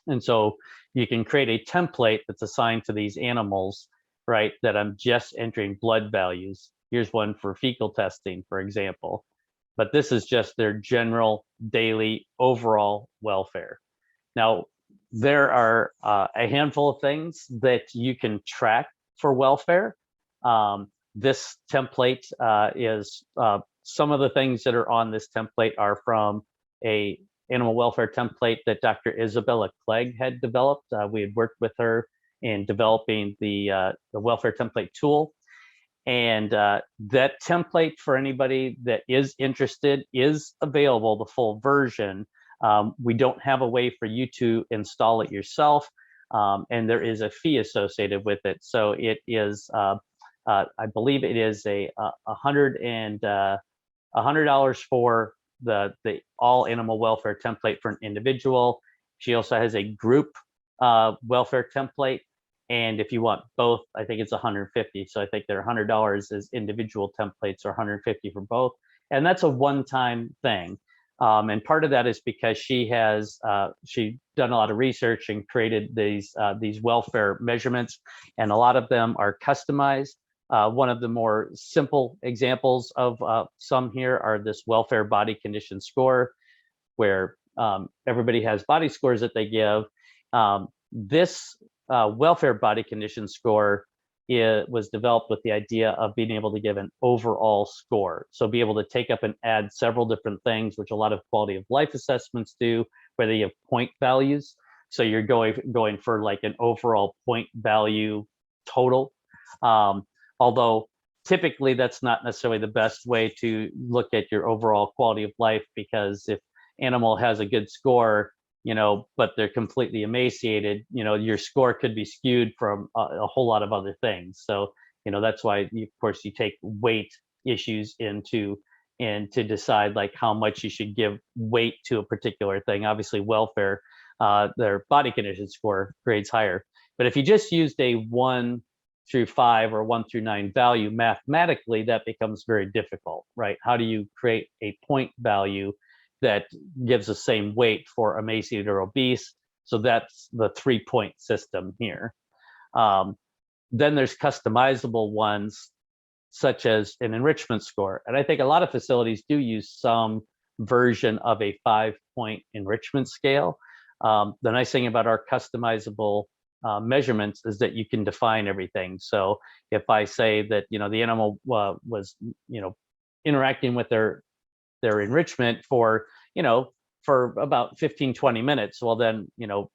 S2: And so you can create a template that's assigned to these animals, right, that I'm just entering blood values. Here's one for fecal testing, for example. But this is just their general daily overall welfare. Now, there are a handful of things that you can track for welfare. This template is some of the things that are on this template are from a animal welfare template that Dr. Isabella Clegg had developed. We had worked with her in developing the welfare template tool. And that template for anybody that is interested is available, the full version. We don't have a way for you to install it yourself, and there is a fee associated with it. So it is, I believe it is $100 for the all animal welfare template for an individual. She also has a group welfare template. And if you want both, I think it's 150. So I think they're $100 as individual templates or 150 for both. And that's a one-time thing. And part of that is because she has she done a lot of research and created these welfare measurements, and a lot of them are customized. One of the more simple examples of some here are this welfare body condition score, where everybody has body scores that they give. This welfare body condition score was developed with the idea of being able to give an overall score. So be able to take up and add several different things, which a lot of quality of life assessments do, where they have point values. So you're going for like an overall point value total. Although typically that's not necessarily the best way to look at your overall quality of life, because if animal has a good score, but they're completely emaciated, your score could be skewed from a whole lot of other things. So, that's why, of course, you take weight issues into and to decide like how much you should give weight to a particular thing. Obviously, welfare, their body condition score grades higher. But if you just used a 1 through 5 or 1 through 9 value, mathematically, that becomes very difficult, right? How do you create a point value that gives the same weight for emaciated or obese? So that's the 3-point system here. Then there's customizable ones, such as an enrichment score. And I think a lot of facilities do use some version of a 5-point enrichment scale. The nice thing about our customizable measurements is that you can define everything. So if I say that, the animal was, interacting with their enrichment for about 15-20 minutes, well then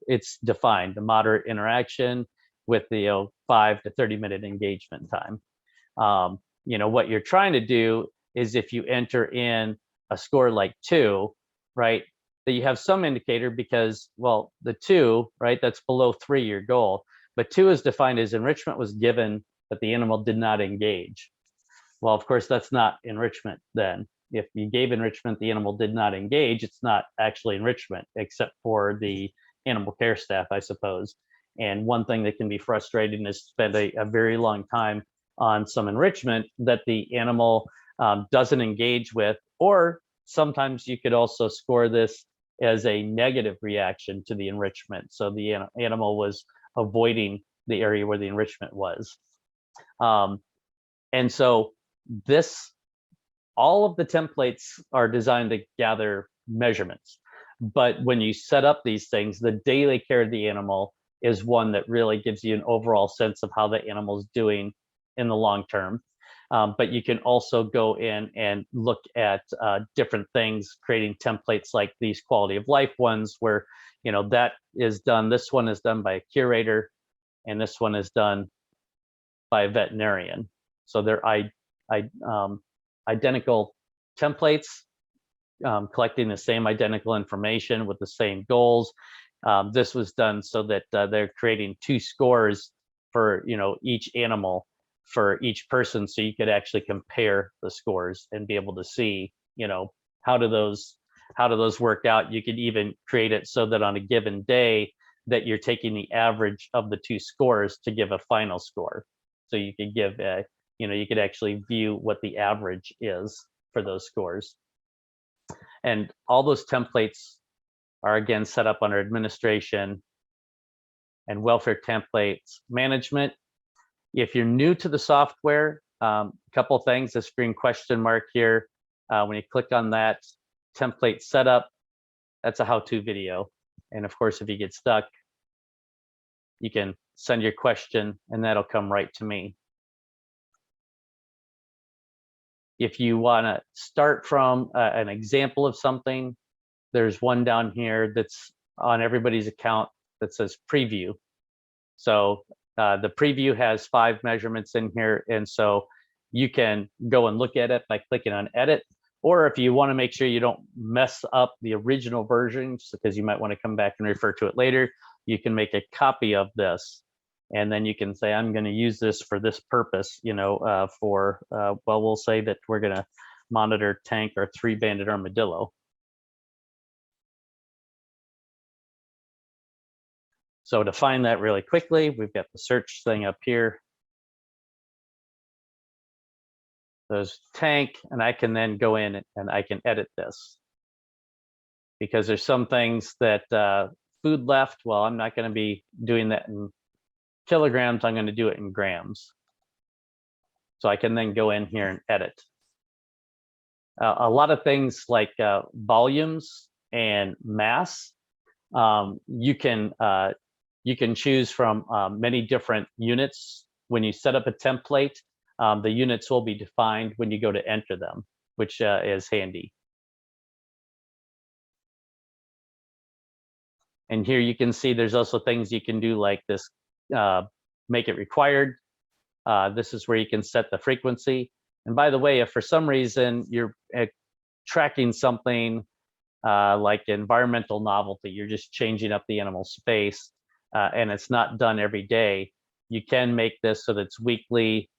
S2: it's defined, the moderate interaction with the 5 to 30-minute engagement time. What you're trying to do is, if you enter in a score like 2, right, that you have some indicator, because, well, the 2, right, that's below 3, your goal, but 2 is defined as enrichment was given but the animal did not engage. Well, of course, that's not enrichment then. If you gave enrichment, the animal did not engage, it's not actually enrichment, except for the animal care staff, I suppose. And one thing that can be frustrating is spend a very long time on some enrichment that the animal doesn't engage with, or sometimes you could also score this as a negative reaction to the enrichment. So the animal was avoiding the area where the enrichment was. And so all of the templates are designed to gather measurements. But when you set up these things, the daily care of the animal is one that really gives you an overall sense of how the animal is doing in the long term. But you can also go in and look at different things, creating templates like these quality of life ones, where that is done. This one is done by a curator, and this one is done by a veterinarian. So they're identical templates, collecting the same identical information with the same goals. This was done so that they're creating 2 scores for each animal for each person, so you could actually compare the scores and be able to see how do those work out. You could even create it so that on a given day that you're taking the average of the 2 scores to give a final score. So you could give you could actually view what the average is for those scores. And all those templates are again set up under administration and welfare templates management. If you're new to the software, a couple of things, this green question mark here, when you click on that template setup, that's a how-to video. And of course, if you get stuck, you can send your question and that'll come right to me. If you want to start from an example of something, there's one down here that's on everybody's account that says preview. So the preview has 5 measurements in here. And so you can go and look at it by clicking on edit. Or if you want to make sure you don't mess up the original version, because you might want to come back and refer to it later, you can make a copy of this. And then you can say, I'm going to use this for this purpose, well, we'll say that we're going to monitor tank or 3-banded armadillo. So to find that really quickly, we've got the search thing up here. There's tank, and I can then go in and I can edit this. Because there's some things that food left, well, I'm not going to be doing that in kilograms, I'm going to do it in grams. So I can then go in here and edit. A lot of things like volumes and mass, you can choose from many different units. When you set up a template, the units will be defined when you go to enter them, which is handy. And here you can see there's also things you can do like this, make it required. This is where you can set the frequency. And by the way, if for some reason you're tracking something like environmental novelty, you're just changing up the animal space, and it's not done every day, you can make this so that it's weekly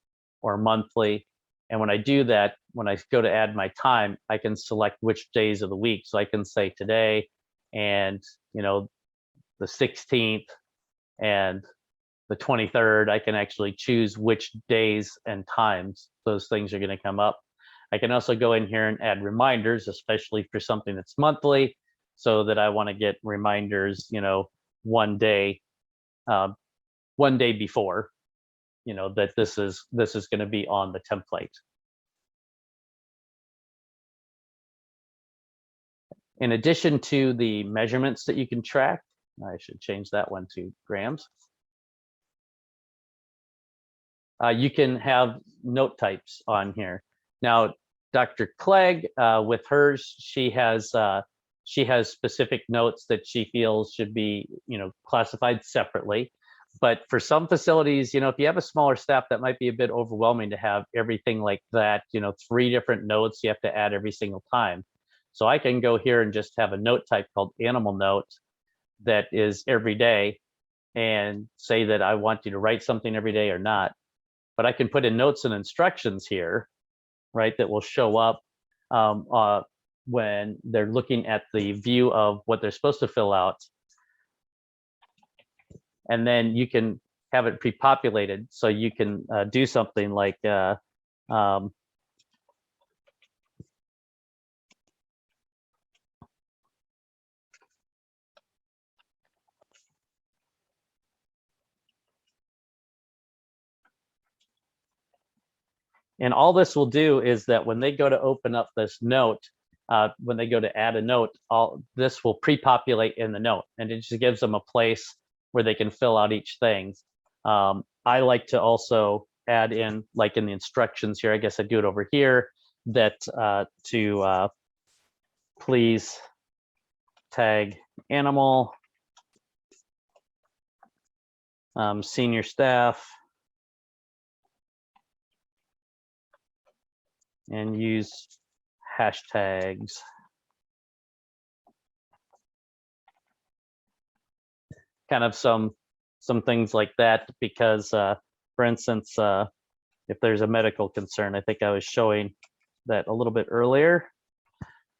S2: or monthly. And when I do that, when I go to add my time, I can select which days of the week. So I can say today and, the 16th and the 23rd, I can actually choose which days and times those things are going to come up. I can also go in here and add reminders, especially for something that's monthly, so that I want to get reminders, one day before, that this is going to be on the template. In addition to the measurements that you can track, I should change that one to grams. You can have note types on here. Now, Dr. Clegg, with hers, she has specific notes that she feels should be, classified separately. But for some facilities, if you have a smaller staff, that might be a bit overwhelming to have everything like that, 3 different notes you have to add every single time. So I can go here and just have a note type called animal note that is every day, and say that I want you to write something every day or not. But I can put in notes and instructions here, right, that will show up when they're looking at the view of what they're supposed to fill out. And then you can have it pre-populated, so you can do something like and all this will do is that when they go to open up this note, when they go to add a note, all this will pre-populate in the note, and it just gives them a place where they can fill out each thing. I like to also add in, like in the instructions here, I guess I do it over here, that to please tag animal, senior staff, and use hashtags. Kind of some things like that, because for instance, if there's a medical concern, I think I was showing that a little bit earlier.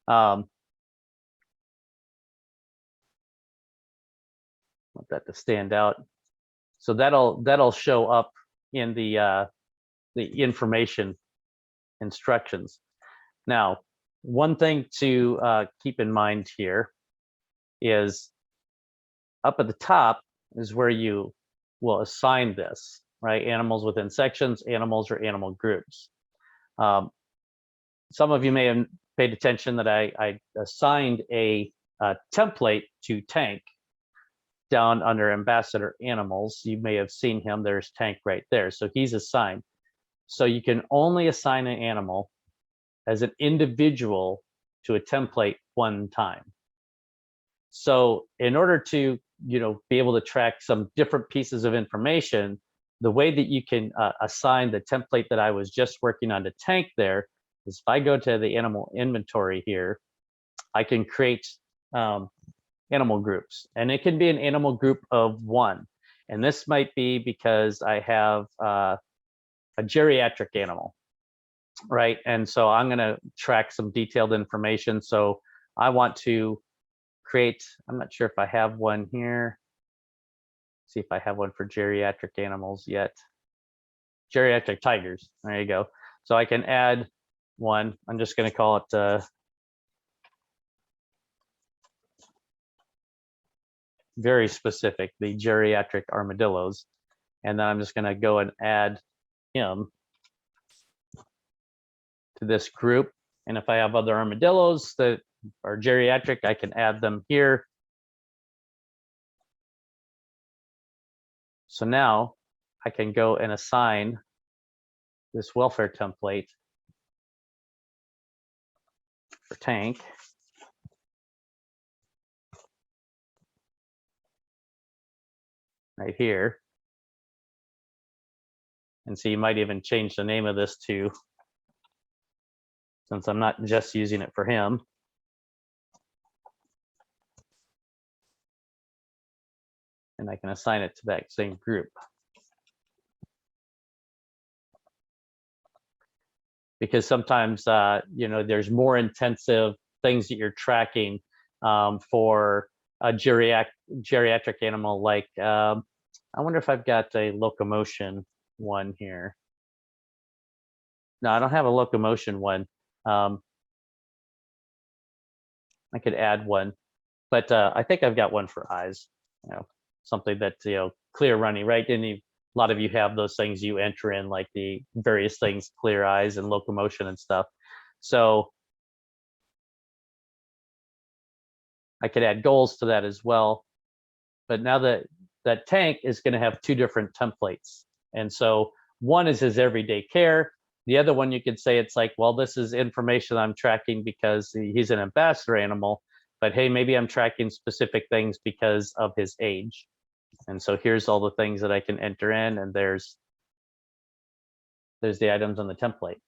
S2: Want that to stand out. So that'll show up in the information instructions. Now, one thing to keep in mind here is up at the top is where you will assign this, right? Animals within sections, animals or animal groups. Some of you may have paid attention that I assigned a template to Tank down under Ambassador Animals. You may have seen him. There's Tank right there. So he's assigned. So you can only assign an animal as an individual to a template one time. So in order to be able to track some different pieces of information, the way that you can assign the template that I was just working on to tank there is if I go to the animal inventory here, I can create animal groups, and it can be an animal group of 1. And this might be because I have a geriatric animal, right? And so I'm going to track some detailed information. So I want to create, I'm not sure if I have one here. See if I have one for geriatric animals yet. Geriatric tigers, there you go. So I can add one. I'm just going to call it very specific, the geriatric armadillos. And then I'm just going to go and add him to this group. And if I have other armadillos that are geriatric, I can add them here. So now I can go and assign this welfare template for tank. Right here. And so you might even change the name of this to, since I'm not just using it for him. And I can assign it to that same group. Because sometimes, you know, there's more intensive things that you're tracking for a geriatric animal. Like, I wonder if I've got a locomotion one here. No, I don't have a locomotion one. I could add one, but I think I've got one for eyes. You know, something that, you know, clear running, right? And a lot of you have those things you enter in, like the various things, clear eyes and locomotion and stuff. So I could add goals to that as well. But now that tank is going to have 2 different templates. And so one is his everyday care. The other one, you could say it's like, well, this is information I'm tracking because he's an ambassador animal, but hey, maybe I'm tracking specific things because of his age. And so here's all the things that I can enter in, and there's the items on the template.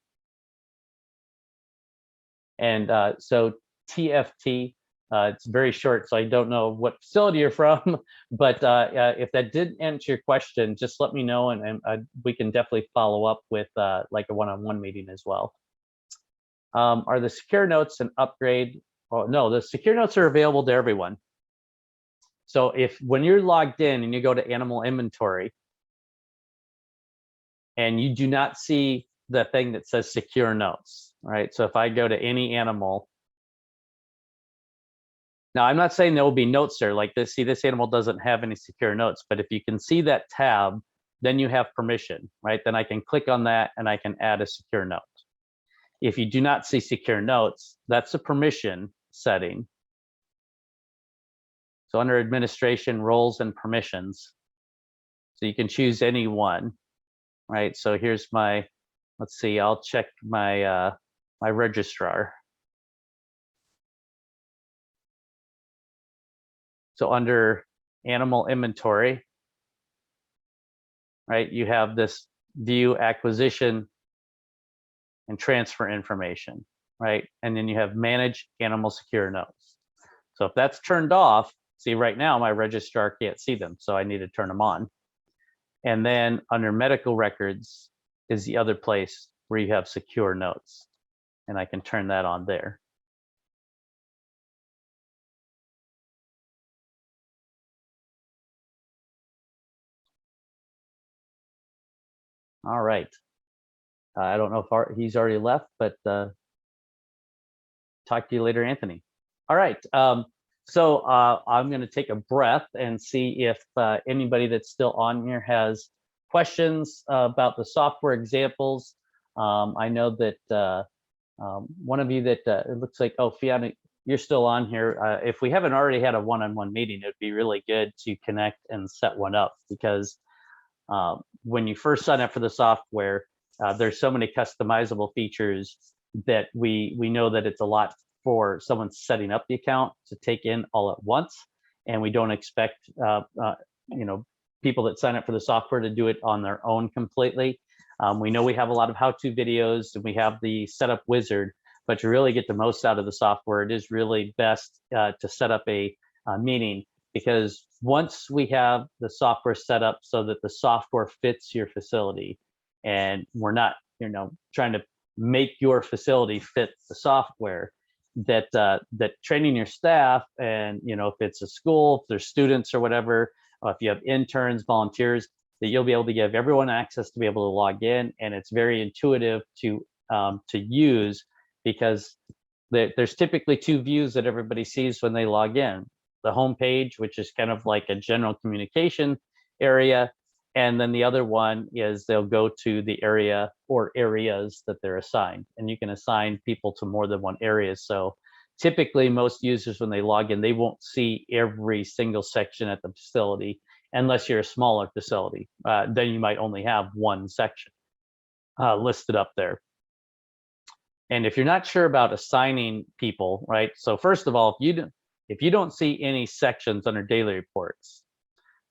S2: And so TFT, it's very short, so I don't know what facility you're from, but if that didn't answer your question, just let me know, and we can definitely follow up with like a one-on-one meeting as well. Are the secure notes an upgrade? Oh, no, the secure notes are available to everyone. So when you're logged in and you go to animal inventory and you do not see the thing that says secure notes, right? So if I go to any animal, now I'm not saying there will be notes there like this. See, this animal doesn't have any secure notes, but if you can see that tab, then you have permission, right? Then I can click on that and I can add a secure note. If you do not see secure notes, that's a permission setting. So under administration, roles and permissions, so you can choose any one, right? So here's my, let's see, I'll check my my registrar. So under animal inventory, right, you have this view acquisition and transfer information, right? And then you have manage animal secure notes. So if that's turned off, see right now my registrar can't see them, so I need to turn them on. And then under medical records is the other place where you have secure notes, and I can turn that on there. All right. I don't know if he's already left, but talk to you later, Anthony. All right. So I'm going to take a breath and see if anybody that's still on here has questions about the software examples. I know that one of you that it looks like, oh, Fiona, you're still on here. If we haven't already had a one-on-one meeting, it would be really good to connect and set one up, because when you first sign up for the software, there's so many customizable features that we know that it's a lot for someone setting up the account to take in all at once, and we don't expect you know, people that sign up for the software to do it on their own completely. We know we have a lot of how-to videos and we have the setup wizard, but to really get the most out of the software, it is really best to set up a meeting, because once we have the software set up so that the software fits your facility, and we're not, trying to make your facility fit the software, that training your staff, and if it's a school, if there's students or whatever, if you have interns, volunteers, that you'll be able to give everyone access to be able to log in, and it's very intuitive to use, because there's typically two views that everybody sees when they log in: the home page, which is kind of like a general communication area, and then the other one is they'll go to the area or areas that they're assigned, and you can assign people to more than one area. So typically most users, when they log in, they won't see every single section at the facility, unless you're a smaller facility. Then you might only have one section listed up there. And if you're not sure about assigning people, right? So first of all, if you don't see any sections under daily reports,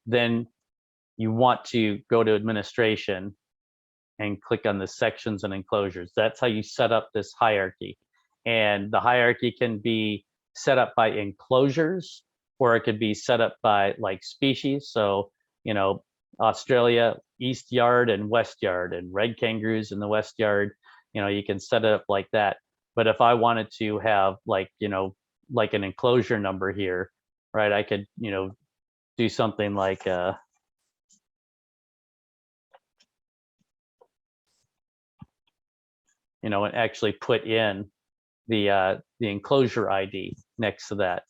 S2: then you want to go to administration and click on the sections and enclosures. That's how you set up this hierarchy. And the hierarchy can be set up by enclosures, or it could be set up by like species. So, Australia, East Yard and West Yard, and red kangaroos in the West Yard, you can set it up like that. But if I wanted to have like an enclosure number here, right, I could, do something like, and actually put in the enclosure ID next to that.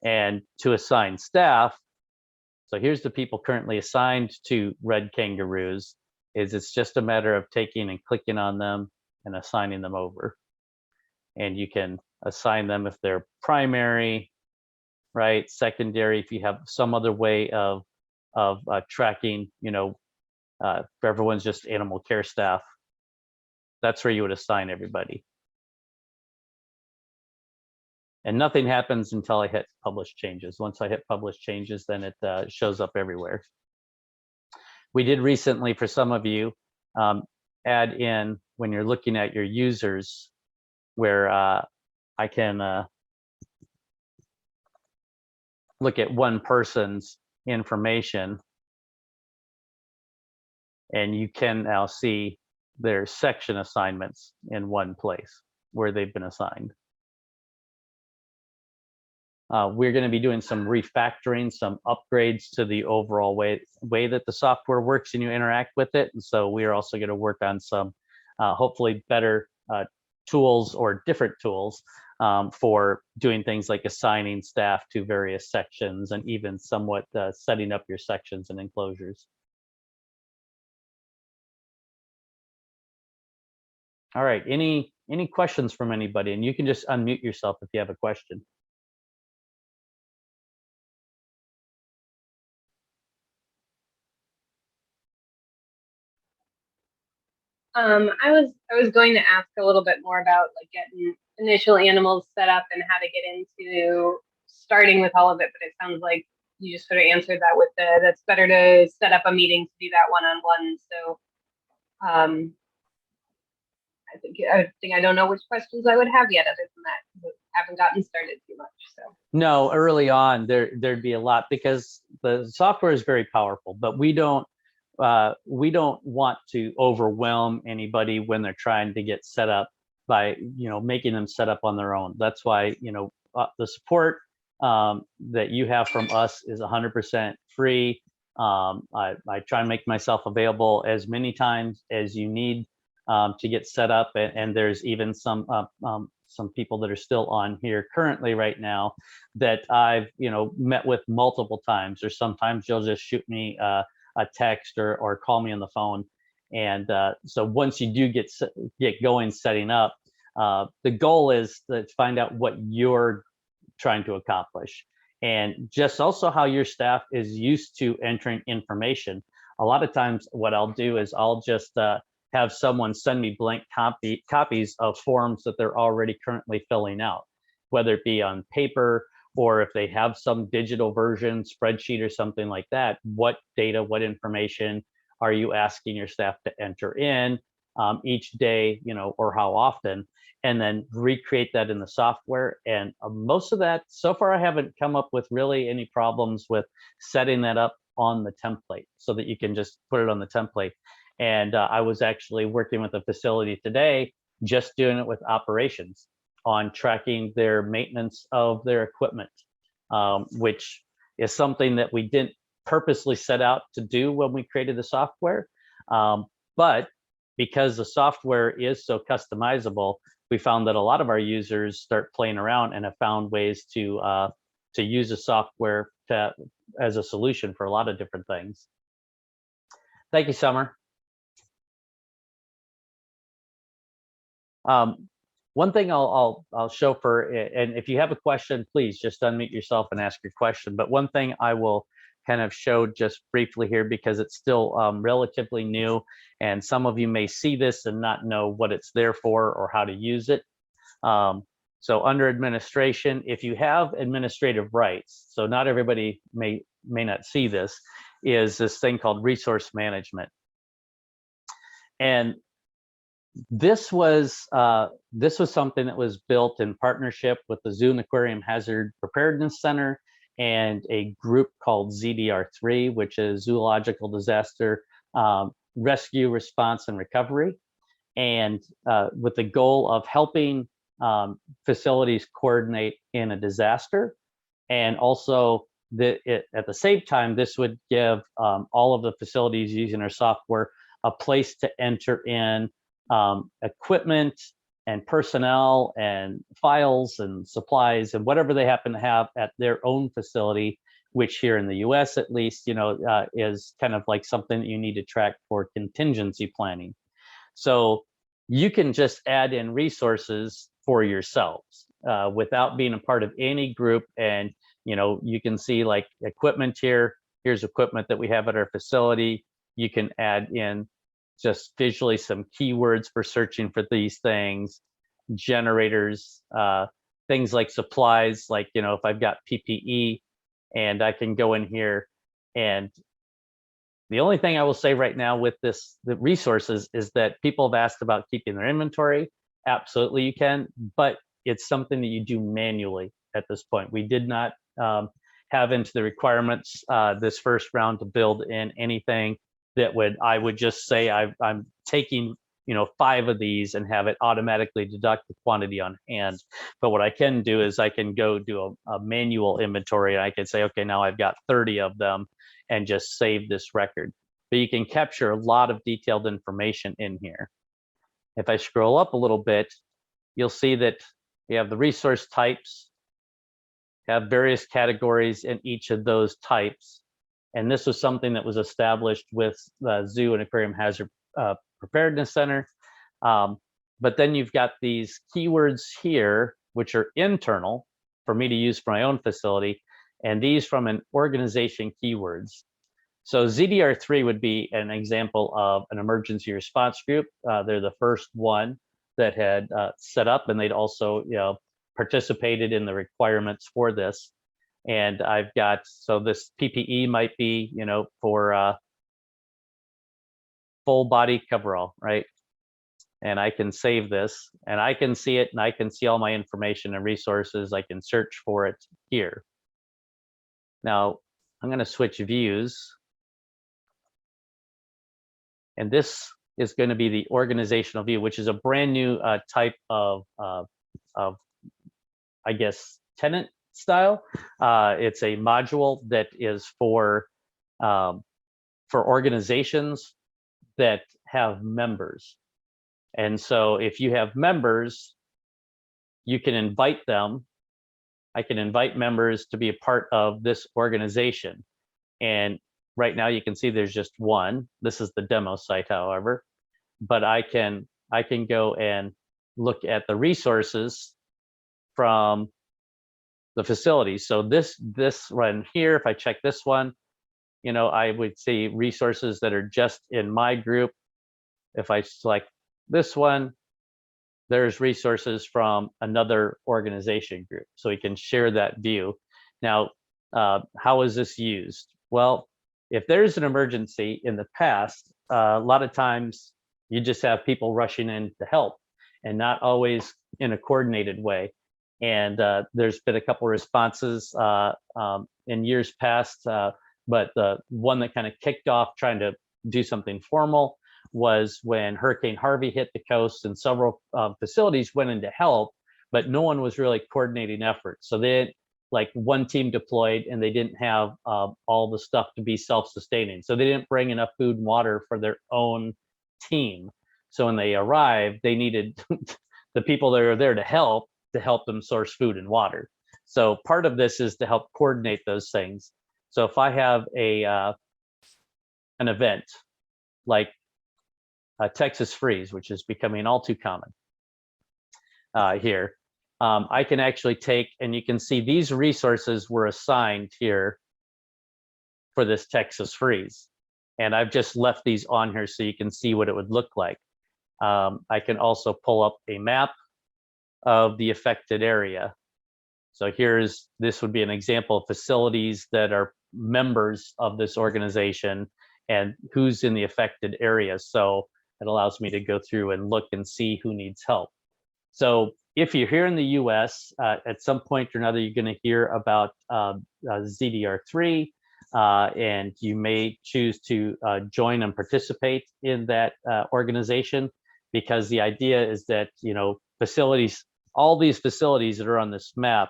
S2: And to assign staff, so here's the people currently assigned to red kangaroos, it's just a matter of taking and clicking on them and assigning them over. And you can assign them if they're primary, right, secondary, if you have some other way of tracking, if everyone's just animal care staff, that's where you would assign everybody. And nothing happens until I hit publish changes. Once I hit publish changes, then it shows up everywhere. We did recently, for some of you, add in, when you're looking at your users, where I can look at one person's information, and you can now see their section assignments in one place where they've been assigned. We're going to be doing some refactoring, some upgrades to the overall way that the software works and you interact with it. And so we are also going to work on some hopefully better tools, or different tools, for doing things like assigning staff to various sections, and even somewhat setting up your sections and enclosures. All right, any questions from anybody? And you can just unmute yourself if you have a question.
S9: I was going to ask a little bit more about like getting initial animals set up and how to get into starting with all of it, but it sounds like you just sort of answered that with that's better to set up a meeting to do that one-on-one. So I think I don't know which questions I would have yet other than that. I haven't gotten started too much. So
S2: no, early on there'd be a lot, because the software is very powerful, but we don't want to overwhelm anybody when they're trying to get set up by making them set up on their own. That's why the support that you have from us is 100% free. I try and make myself available as many times as you need to get set up, and there's even some people that are still on here currently right now that I've met with multiple times, or sometimes you'll just shoot me a text or call me on the phone. And so once you do get going setting up, the goal is to find out what you're trying to accomplish, and just also how your staff is used to entering information. A lot of times what I'll do is I'll just have someone send me blank copies of forms that they're already currently filling out, whether it be on paper or if they have some digital version, spreadsheet or something like that, what data, what information are you asking your staff to enter in each day, or how often, and then recreate that in the software. And most of that, so far, I haven't come up with really any problems with setting that up on the template so that you can just put it on the template. And I was actually working with a facility today, just doing it with operations on tracking their maintenance of their equipment, which is something that we didn't purposely set out to do when we created the software. But because the software is so customizable, we found that a lot of our users start playing around and have found ways to use the software as a solution for a lot of different things. Thank you, Summer. One thing I'll show and if you have a question, please just unmute yourself and ask your question. But one thing I will kind of show just briefly here, because it's still relatively new, and some of you may see this and not know what it's there for or how to use it. So under administration, if you have administrative rights, so not everybody may not see this, is this thing called resource management. And this was something that was built in partnership with the Zoo and Aquarium Hazard Preparedness Center and a group called ZDR3, which is Zoological Disaster Rescue, Response, and Recovery, and with the goal of helping facilities coordinate in a disaster. And also at the same time, this would give all of the facilities using our software a place to enter in equipment and personnel and files and supplies and whatever they happen to have at their own facility, which here in the US at least, is kind of like something that you need to track for contingency planning. So you can just add in resources for yourselves without being a part of any group. And, you can see like equipment here. Here's equipment that we have at our facility. You can add in just visually some keywords for searching for these things, generators, things like supplies, like, if I've got PPE, and I can go in here. And the only thing I will say right now with the resources is that people have asked about keeping their inventory. Absolutely you can, but it's something that you do manually at this point. We did not have into the requirements this first round to build in anything that I would just say I'm taking 5 of these and have it automatically deduct the quantity on hand. But what I can do is I can go do a manual inventory, and I can say, okay, now I've got 30 of them, and just save this record. But you can capture a lot of detailed information in here. If I scroll up a little bit, you'll see that you have the resource types, have various categories in each of those types. And this was something that was established with the Zoo and Aquarium Hazard Preparedness Center. But then you've got these keywords here, which are internal for me to use for my own facility, and these from an organization keywords. So ZDR3 would be an example of an emergency response group. They're the first one that had set up, and they'd also participated in the requirements for this. And I've got, so this PPE might be, for full body coverall, right? And I can save this, and I can see it, and I can see all my information and resources. I can search for it here. Now, I'm going to switch views. And this is going to be the organizational view, which is a brand new type of I guess, tenant style. It's a module that is for organizations that have members. And so if you have members, you can invite them. I can invite members to be a part of this organization. And right now you can see there's just one. This is the demo site, however. But I can go and look at the resources from the facility. So this one here, if I check this one, I would see resources that are just in my group. If I select this one, there's resources from another organization group. So we can share that view. Now, how is this used? Well, if there's an emergency in the past, a lot of times you just have people rushing in to help and not always in a coordinated way. And there's been a couple responses in years past, but the one that kind of kicked off trying to do something formal was when Hurricane Harvey hit the coast, and several facilities went in to help, but no one was really coordinating efforts. So they, like, one team deployed and they didn't have all the stuff to be self-sustaining. So they didn't bring enough food and water for their own team. So when they arrived, they needed the people that are there to help them source food and water. So part of this is to help coordinate those things. So if I have an event like a Texas freeze, which is becoming all too common here, I can actually take, and you can see these resources were assigned here for this Texas freeze. And I've just left these on here so you can see what it would look like. I can also pull up a map of the affected area. So this would be an example of facilities that are members of this organization and who's in the affected area. So it allows me to go through and look and see who needs help. So if you're here in the US, at some point or another, you're going to hear about ZDR3, and you may choose to join and participate in that organization, because the idea is that, you know, facilities, all these facilities that are on this map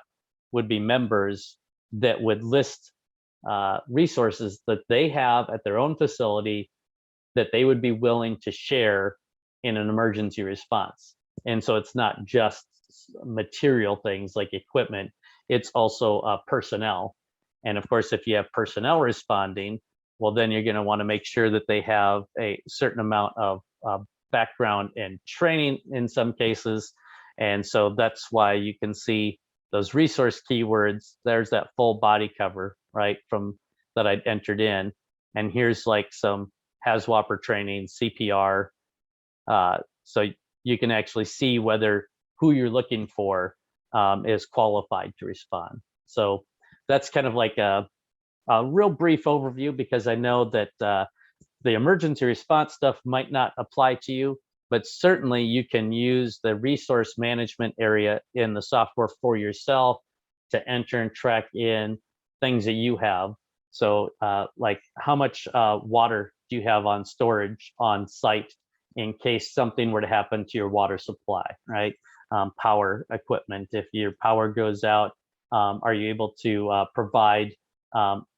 S2: would be members that would list resources that they have at their own facility that they would be willing to share in an emergency response. And so it's not just material things like equipment, it's also personnel. And of course, if you have personnel responding, well, then you're going to want to make sure that they have a certain amount of background and training in some cases. And so that's why you can see those resource keywords. There's that full body cover, right, from that I'd entered in. And here's like some HAZWOPER training, CPR. So you can actually see whether who you're looking for is qualified to respond. So that's kind of like a real brief overview, because I know that the emergency response stuff might not apply to you, but certainly you can use the resource management area in the software for yourself to enter and track in things that you have. So like how much water do you have on storage on site in case something were to happen to your water supply, right? Power equipment, if your power goes out, are you able to provide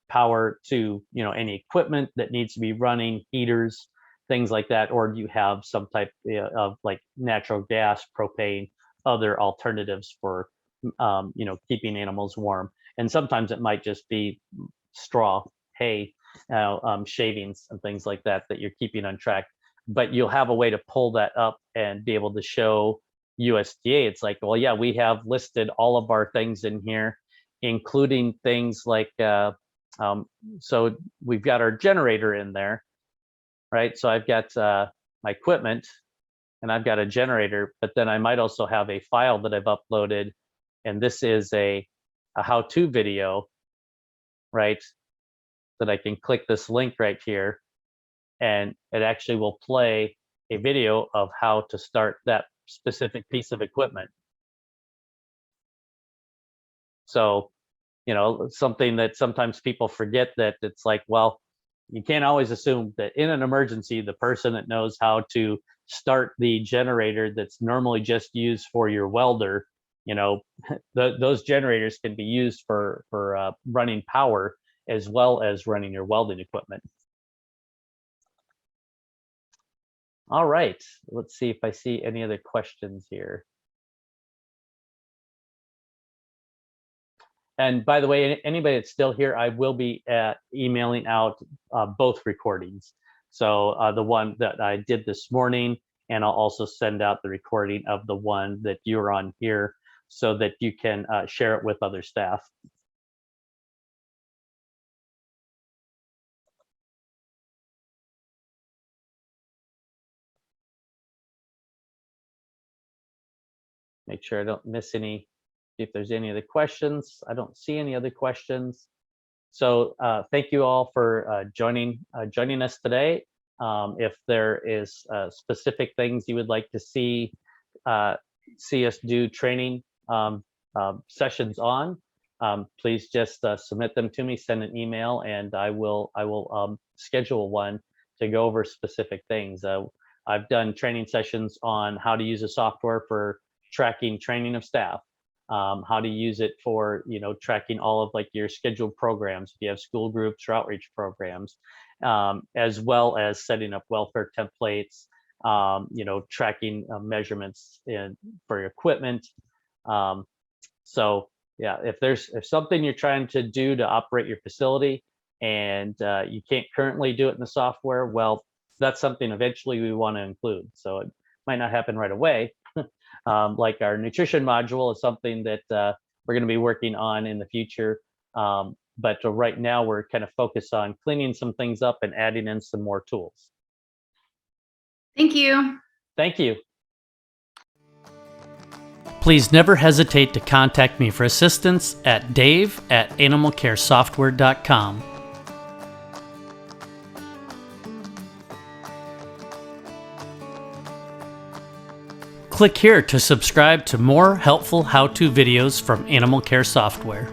S2: power to, you know, any equipment that needs to be running, heaters, things like that? Or do you have some type of like natural gas, propane, other alternatives for you know, keeping animals warm? And sometimes it might just be straw, hay, shavings and things like that that you're keeping on track. But you'll have a way to pull that up and be able to show USDA. It's like, well, yeah, we have listed all of our things in here, including things like so we've got our generator in there, right? So I've got my equipment and I've got a generator, but then I might also have a file that I've uploaded, and this is a how-to video, right? That I can click this link right here, and it actually will play a video of how to start that specific piece of equipment. So, you know, something that sometimes people forget, that it's like, well, you can't always assume that in an emergency, the person that knows how to start the generator that's normally just used for your welder, you know, those generators can be used for running power as well as running your welding equipment. All right, let's see if I see any other questions here. And by the way, anybody that's still here, I will be emailing out both recordings. So the one that I did this morning, and I'll also send out the recording of the one that you're on here, so that you can share it with other staff. make sure I don't miss any. See if there's any other questions. I don't see any other questions. So thank you all for joining us today. If there is specific things you would like to see us do training sessions on, please just submit them to me, send an email, and I will schedule one to go over specific things. I've done training sessions on how to use a software for tracking training of staff, how to use it for tracking all of like your scheduled programs if you have school groups or outreach programs, as well as setting up welfare templates, tracking measurements for your equipment. So yeah, if something you're trying to do to operate your facility and you can't currently do it in the software, well, that's something eventually we want to include. So it might not happen right away. Like our nutrition module is something that we're going to be working on in the future. But right now we're kind of focused on cleaning some things up and adding in some more tools.
S5: Thank you.
S2: Thank you.
S1: Please never hesitate to contact me for assistance at dave@animalcaresoftware.com. Click here to subscribe to more helpful how-to videos from Animal Care Software.